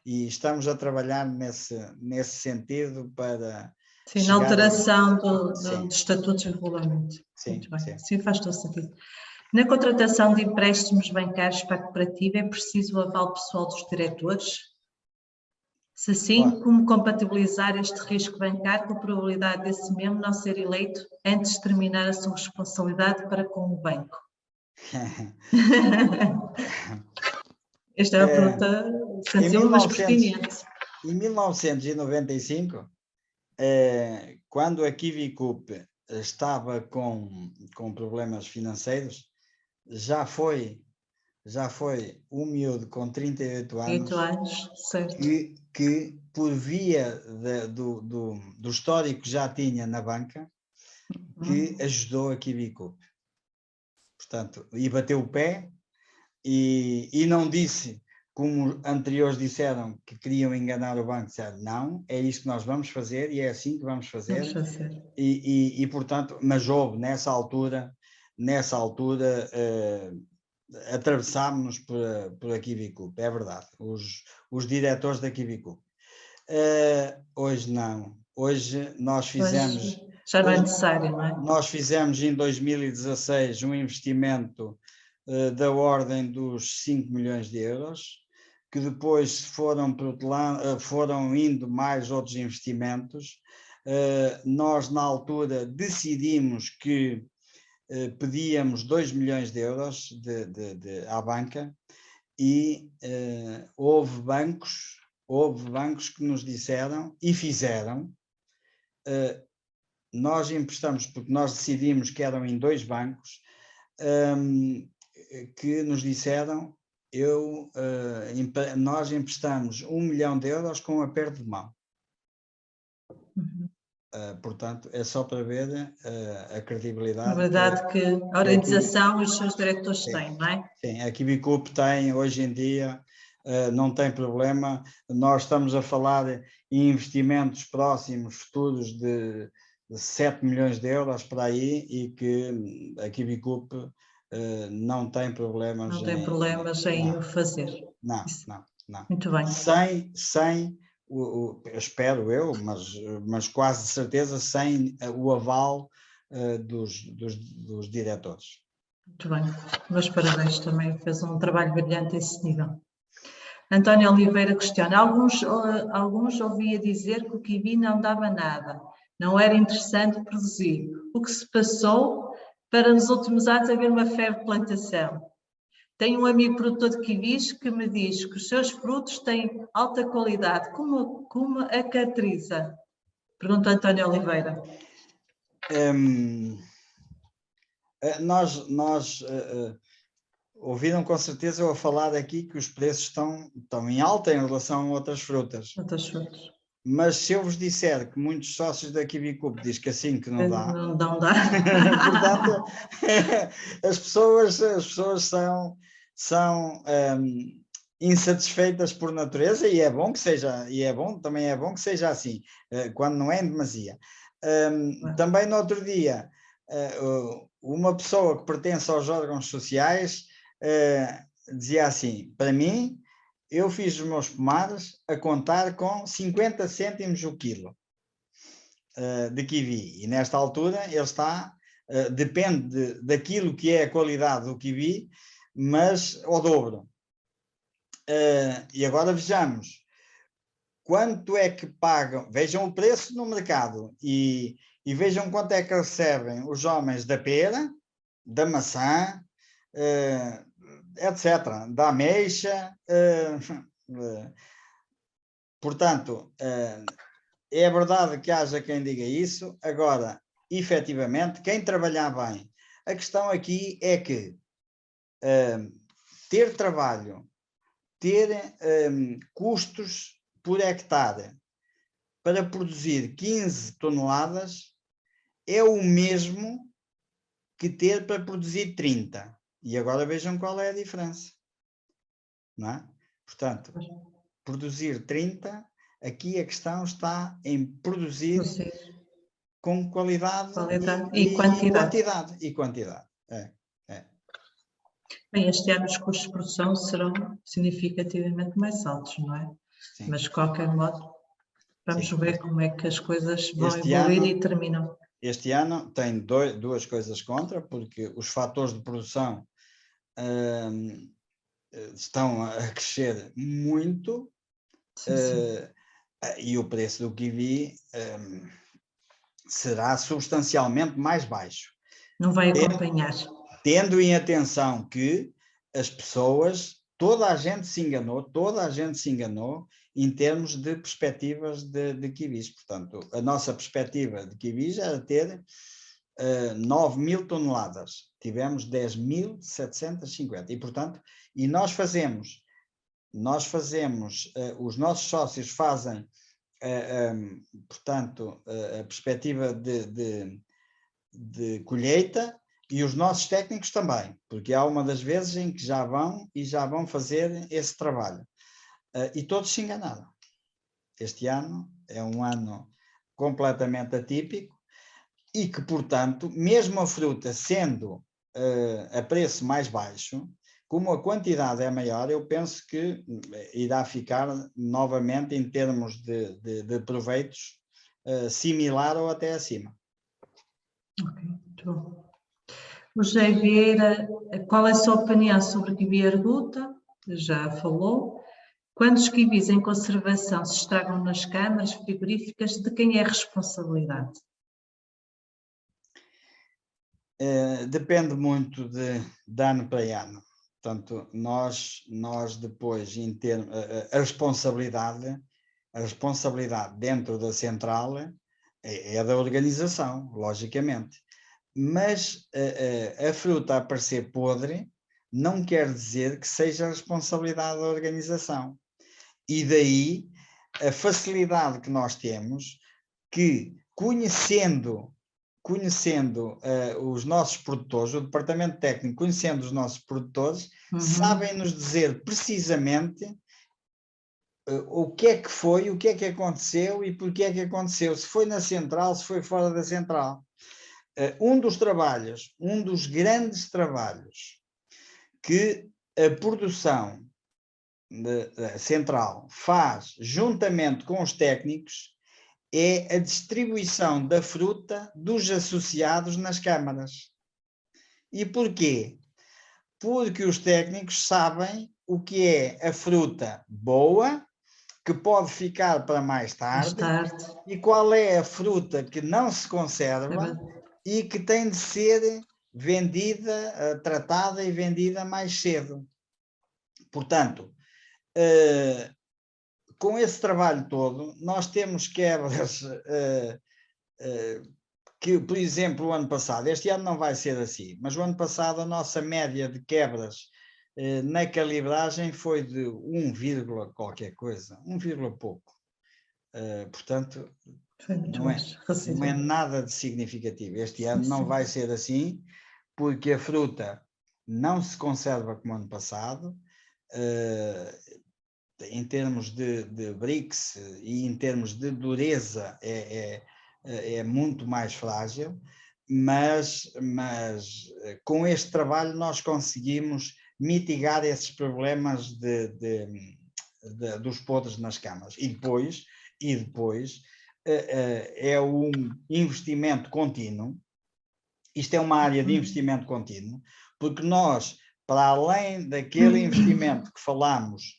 E estamos a trabalhar nesse sentido para... Sim, na alteração do estatutos e regulamento. Sim, sim, faz todo sentido. Na contratação de empréstimos bancários para a cooperativa, é preciso o aval pessoal dos diretores? Se sim, como compatibilizar este risco bancário com a probabilidade desse membro não ser eleito antes de terminar a sua responsabilidade para com o banco? Esta é uma pergunta sensível, mas pertinente. Em 1995, quando a Kiwicoop estava com problemas financeiros, já foi um miúdo com 38 anos, 8 anos, certo. que por via do histórico que já tinha na banca, que ajudou a Kiwicoop. Portanto, e bateu o pé e não disse, como anteriores disseram, que queriam enganar o banco, disseram, não, é isto que nós vamos fazer e é assim que vamos fazer. Vamos fazer. E portanto, mas houve nessa altura atravessámos-nos por a Kiwicoop, é verdade, os diretores da Kiwicoop. Hoje não, hoje nós fizemos... Já não é necessário, não é? Nós fizemos em 2016 um investimento da ordem dos 5 milhões de euros, que depois foram indo mais outros investimentos. Nós, na altura, decidimos que pedíamos 2 milhões de euros à banca e houve bancos que nos disseram e fizeram. Nós emprestamos, porque nós decidimos que eram em 2 bancos, que nos disseram, nós emprestamos 1 milhão de euros com um aperto de mão. Portanto, é só para ver a credibilidade. Na verdade que a organização e os seus diretores têm, não é? Sim, a Kiwicoop tem, hoje em dia, não tem problema. Nós estamos a falar em investimentos próximos, futuros de 7 milhões de euros para aí, e que a Kiwicoop não tem problemas. Não tem problemas em o fazer. Não. Muito bem. Sem espero eu, mas quase de certeza, sem o aval dos diretores. Muito bem. Meus parabéns, também fez um trabalho brilhante a esse nível. António Oliveira questiona, alguns ouvia dizer que o kiwi não dava nada, não era interessante produzir. O que se passou para nos últimos anos haver uma febre de plantação? Tenho um amigo produtor de kiwis que me diz que os seus frutos têm alta qualidade. Como a caracteriza? Pergunta António Oliveira. Nós ouviram com certeza eu a falar aqui que os preços estão em alta em relação a outras frutas. Outras frutas. Mas se eu vos disser que muitos sócios da Kiwicoop dizem que assim que não dá... Não dá. Portanto, as pessoas são insatisfeitas por natureza, e é bom que seja, também é bom que seja assim, quando não é em demasia. Também no outro dia, uma pessoa que pertence aos órgãos sociais dizia assim, para mim, eu fiz os meus pomares a contar com 50 cêntimos o quilo de kiwi, e nesta altura ele está, depende daquilo que é a qualidade do kiwi, mas ao dobro. E agora vejamos, quanto é que pagam, vejam o preço no mercado e vejam quanto é que recebem os homens da pera, da maçã, etc., da ameixa. Portanto, é verdade que haja quem diga isso. Agora, efetivamente, quem trabalhar bem, a questão aqui é que ter trabalho, ter custos por hectare para produzir 15 toneladas é o mesmo que ter para produzir 30. E agora vejam qual é a diferença. Não é? Portanto, produzir 30, aqui a questão está em produzir com qualidade e quantidade. Bem, este ano os custos de produção serão significativamente mais altos, não é? Sim. Mas de qualquer modo, vamos ver como é que as coisas vão evoluir e terminam. Este ano tem duas coisas contra, porque os fatores de produção estão a crescer muito, e o preço do kiwi será substancialmente mais baixo. Não vai acompanhar. tendo em atenção que as pessoas, toda a gente se enganou em termos de perspectivas de quivis. Portanto, a nossa perspectiva de quivis era ter 9.000 toneladas, tivemos 10.750 e, portanto, nós fazemos, os nossos sócios fazem, portanto, a perspectiva de colheita, e os nossos técnicos também, porque há uma das vezes em que já vão fazer esse trabalho. E todos se enganaram. Este ano é um ano completamente atípico e que, portanto, mesmo a fruta sendo a preço mais baixo, como a quantidade é maior, eu penso que irá ficar novamente em termos de proveitos similar ou até acima. Ok, muito bom. O José Vieira, qual é a sua opinião sobre o kiwi arguta? Já falou. Quando os kiwis em conservação se estragam nas câmaras frigoríficas, de quem é a responsabilidade? Depende muito de ano para ano. Portanto, nós depois, em termos, a responsabilidade dentro da central é da organização, logicamente. Mas a fruta aparecer podre não quer dizer que seja a responsabilidade da organização. E daí a facilidade que nós temos, que conhecendo os nossos produtores, o departamento técnico conhecendo os nossos produtores, sabem nos dizer precisamente o que é que foi, o que é que aconteceu e por que é que aconteceu, se foi na central, se foi fora da central. Um dos grandes trabalhos que a produção central faz juntamente com os técnicos é a distribuição da fruta dos associados nas câmaras. E porquê? Porque os técnicos sabem o que é a fruta boa, que pode ficar para mais tarde, e qual é a fruta que não se conserva e que tem de ser vendida, tratada e vendida mais cedo. Portanto, com esse trabalho todo, nós temos quebras que, por exemplo, o ano passado, este ano não vai ser assim, mas o ano passado a nossa média de quebras na calibragem foi de 1, qualquer coisa, 1, pouco. Portanto, não é nada de significativo. Este ano não vai ser assim, porque a fruta não se conserva como ano passado, em termos de BRICS e em termos de dureza é muito mais frágil, mas com este trabalho nós conseguimos mitigar esses problemas dos podres nas câmaras. E depois é um investimento contínuo. Isto é uma área de investimento contínuo, porque nós, para além daquele investimento que falamos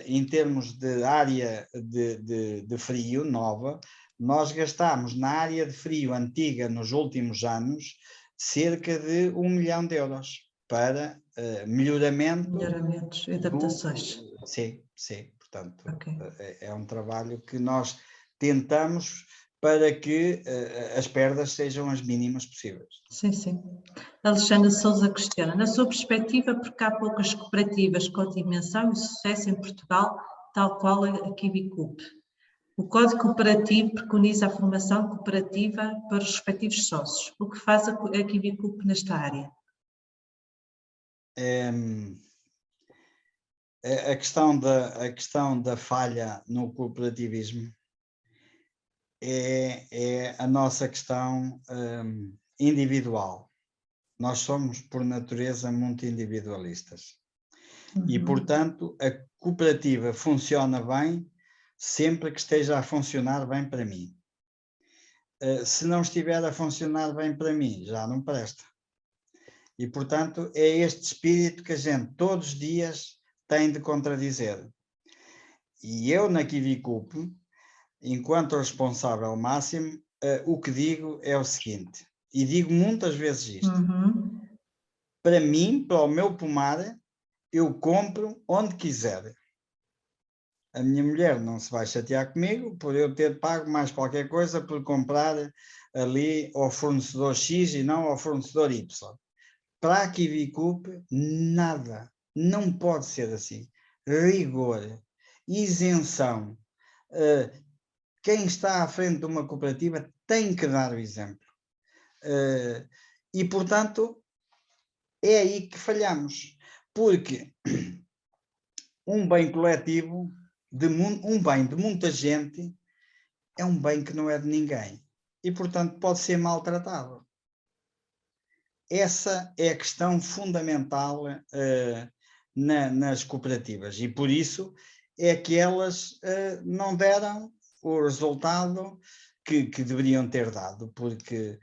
em termos de área de frio nova, nós gastamos na área de frio antiga nos últimos anos cerca de 1 milhão de euros para melhoramentos e adaptações. Sim. Portanto, é um trabalho que nós tentamos para que as perdas sejam as mínimas possíveis. Sim. Alexandre Sousa questiona, na sua perspectiva, porque há poucas cooperativas com dimensão e sucesso em Portugal, tal qual a KiwiCoop? O Código Cooperativo preconiza a formação cooperativa para os respectivos sócios. O que faz a KiwiCoop nesta área? A questão da falha no cooperativismo é a nossa questão individual. Nós somos, por natureza, muito individualistas. E, portanto, a cooperativa funciona bem sempre que esteja a funcionar bem para mim. Se não estiver a funcionar bem para mim, já não presta. E, portanto, é este espírito que a gente todos os dias tem de contradizer. E eu, na KiwiCoop, enquanto responsável máximo, o que digo é o seguinte, e digo muitas vezes isto, para mim, para o meu pomar, eu compro onde quiser. A minha mulher não se vai chatear comigo por eu ter pago mais qualquer coisa por comprar ali ao fornecedor X e não ao fornecedor Y. Para a KiwiCoop, nada. Não pode ser assim. Rigor, isenção. Quem está à frente de uma cooperativa tem que dar o exemplo. E, portanto, é aí que falhamos. Porque um bem coletivo, um bem de muita gente, é um bem que não é de ninguém. E, portanto, pode ser maltratado. Essa é a questão fundamental nas cooperativas. E, por isso, é que elas não deram o resultado que deveriam ter dado. Porque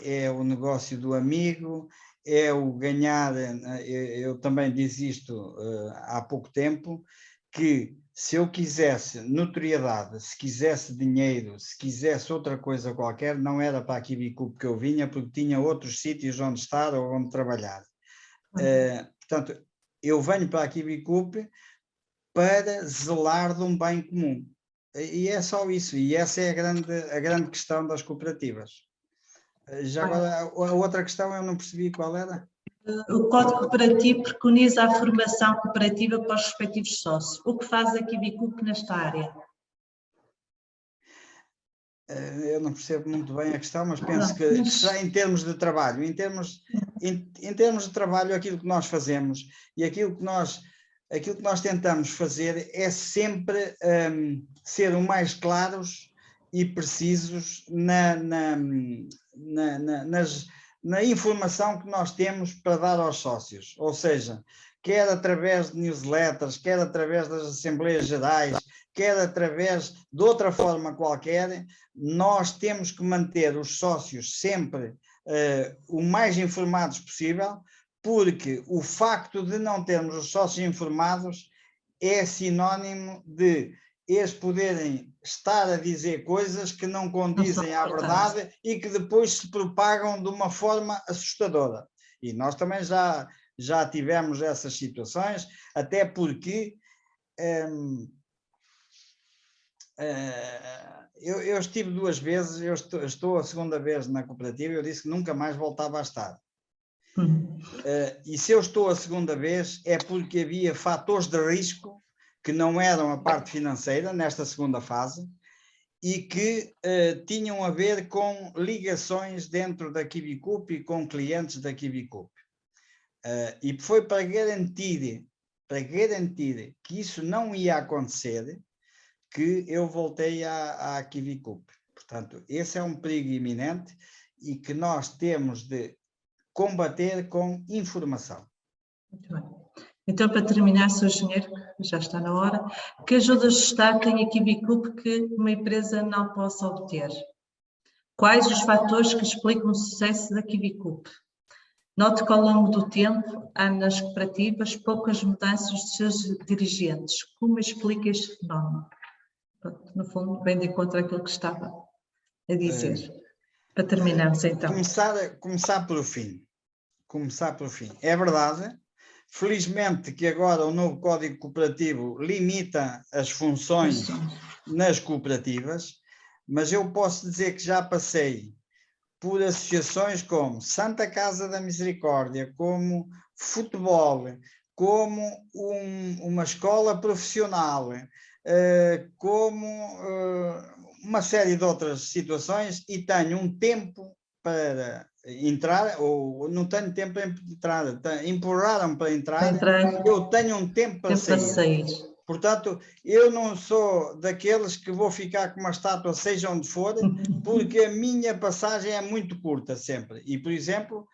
é o negócio do amigo, é o ganhar. Eu também disse isto há pouco tempo, que se eu quisesse notoriedade, se quisesse dinheiro, se quisesse outra coisa qualquer, não era para a KiwiCoop que eu vinha, porque tinha outros sítios onde estar ou onde trabalhar. Portanto, eu venho para a KiwiCoop para zelar de um bem comum. E é só isso. E essa é a grande questão das cooperativas. Já agora, a outra questão eu não percebi qual era. O Código Cooperativo preconiza a formação cooperativa para os respectivos sócios. O que faz a KiwiCoop nesta área? Eu não percebo muito bem a questão, mas penso que será em termos de trabalho. Em termos de trabalho, aquilo que nós fazemos e aquilo que nós tentamos fazer é sempre ser o mais claros e precisos na informação que nós temos para dar aos sócios. Ou seja, quer através de newsletters, quer através das assembleias gerais, quer através de outra forma qualquer, nós temos que manter os sócios sempre o mais informados possível, porque o facto de não termos os sócios informados é sinónimo de eles poderem estar a dizer coisas que não condizem à verdade e que depois se propagam de uma forma assustadora. E nós também já tivemos essas situações, até porque eu estive 2 vezes, eu estou a segunda vez na cooperativa, eu disse que nunca mais voltava a estar. E se eu estou a segunda vez é porque havia fatores de risco que não eram a parte financeira nesta segunda fase e que tinham a ver com ligações dentro da KiwiCoop e com clientes da KiwiCoop. E foi para garantir que isso não ia acontecer que eu voltei à KiwiCoop. Portanto, esse é um perigo iminente e que nós temos de combater com informação. Muito bem. Então, para terminar, Sr. Engenheiro, já está na hora, que ajudas de Estado tem a KiwiCoop que uma empresa não possa obter? Quais os fatores que explicam o sucesso da KiwiCoop? Note que ao longo do tempo há nas cooperativas poucas mudanças dos seus dirigentes. Como explica este fenómeno? No fundo, vem de encontro àquilo que estava a dizer. Para terminarmos, então. Começar pelo fim. É verdade, felizmente que agora o novo Código Cooperativo limita as funções nas cooperativas, mas eu posso dizer que já passei por associações como Santa Casa da Misericórdia, como futebol, como uma escola profissional, como uma série de outras situações, e tenho um tempo para entrar, ou não tenho tempo para entrar, empurraram para entrar, eu tenho um tempo para sair. Portanto, eu não sou daqueles que vou ficar com uma estátua, seja onde for, porque a minha passagem é muito curta sempre. E, por exemplo,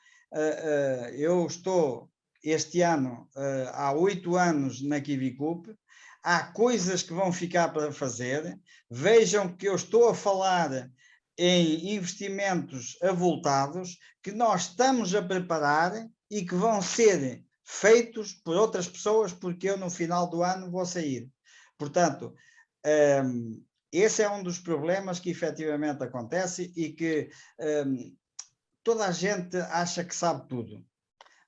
eu estou este ano há 8 anos na KiwiCoop, há coisas que vão ficar para fazer. Vejam que eu estou a falar em investimentos avultados que nós estamos a preparar e que vão ser feitos por outras pessoas, porque eu no final do ano vou sair. Portanto, esse é um dos problemas que efetivamente acontece e que toda a gente acha que sabe tudo,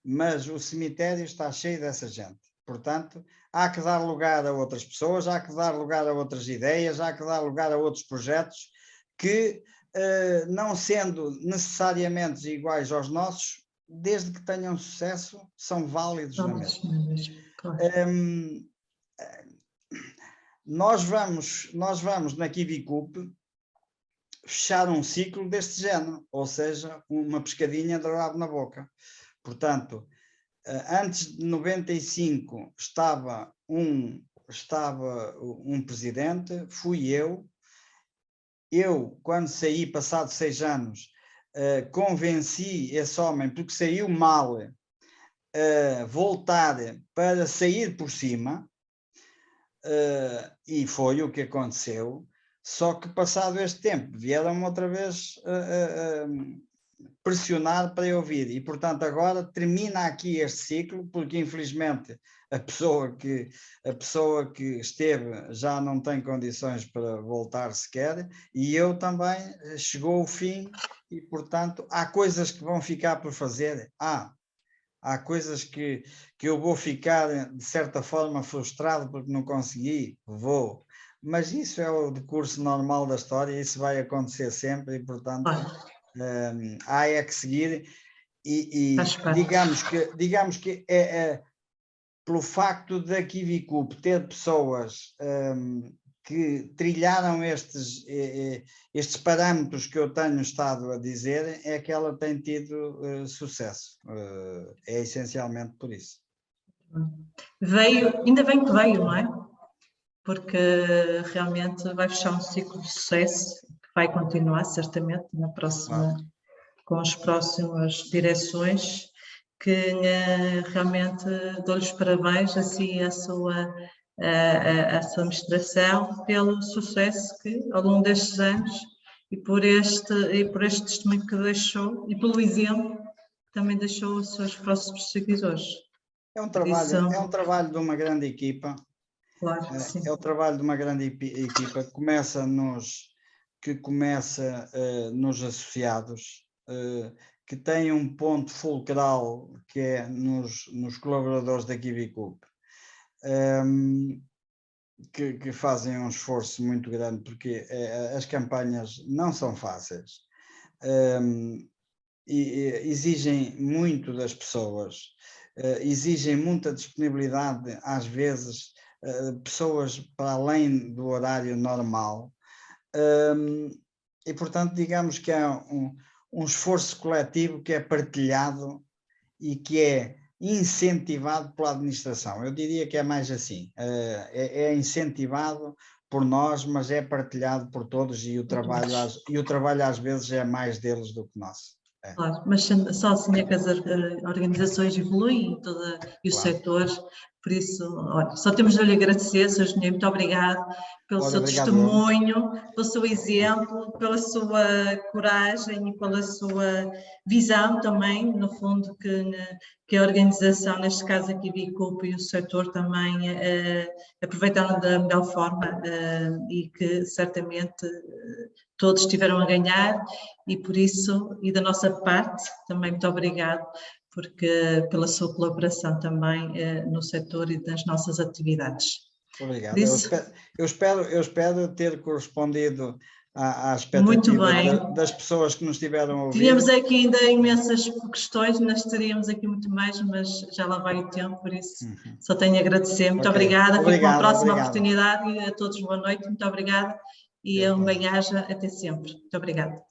mas o cemitério está cheio dessa gente. Portanto, há que dar lugar a outras pessoas, há que dar lugar a outras ideias, há que dar lugar a outros projetos que, não sendo necessariamente iguais aos nossos, desde que tenham sucesso, são válidos na mesma. Claro. Nós vamos na KiwiCoop fechar um ciclo deste género, ou seja, uma pescadinha de rabo na boca. Portanto, antes de 95 estava um presidente, fui eu. Eu, quando saí, passado 6 anos, convenci esse homem, porque saiu mal, voltar para sair por cima, e foi o que aconteceu. Só que passado este tempo vieram outra vez pressionar para eu vir, e portanto agora termina aqui este ciclo, porque infelizmente a pessoa que esteve já não tem condições para voltar sequer, e eu também, chegou o fim, e portanto há coisas que vão ficar por fazer, há coisas que eu vou ficar de certa forma frustrado porque não consegui, mas isso é o decurso normal da história, isso vai acontecer sempre, e portanto há que seguir, e digamos que pelo facto da KiwiCoop ter pessoas que trilharam estes parâmetros que eu tenho estado a dizer, é que ela tem tido sucesso, é essencialmente por isso. Ainda bem que veio, não é? Porque realmente vai fechar um ciclo de sucesso que vai continuar certamente na próxima, com as próximas direções, que realmente dou-lhes parabéns assim a sua administração pelo sucesso que ao longo destes anos e por este testemunho que deixou e pelo exemplo que também deixou aos seus próximos seguidores. É um trabalho de uma grande equipa. Claro que sim. É o trabalho de uma grande equipa que começa nos associados, que tem um ponto fulcral que é nos colaboradores da KiwiCoop, que fazem um esforço muito grande, porque as campanhas não são fáceis, e exigem muito das pessoas, exigem muita disponibilidade, às vezes pessoas para além do horário normal, e portanto digamos que é um esforço coletivo que é partilhado e que é incentivado pela administração. Eu diria que é mais assim, é incentivado por nós, mas é partilhado por todos, e o trabalho às vezes é mais deles do que nosso. Claro, mas só assim é que as organizações evoluem e os setores, por isso, olha, só temos de lhe agradecer, Sr. Engenheiro, muito obrigado pelo seu testemunho, pelo seu exemplo, pela sua coragem e pela sua visão também, no fundo, que a organização, neste caso a KiwiCoop e o setor também aproveitaram da melhor forma, e que certamente todos estiveram a ganhar, e por isso, e da nossa parte, também muito obrigado pela sua colaboração também no setor e das nossas atividades. Obrigado. Eu espero ter correspondido à expectativa das pessoas que nos tiveram a ouvir. Tínhamos aqui ainda imensas questões, nós teríamos aqui muito mais, mas já lá vai o tempo, por isso só tenho a agradecer. Muito obrigada, fico com a próxima oportunidade, e a todos boa noite, muito obrigada, e um bem-aja até sempre. Muito obrigada.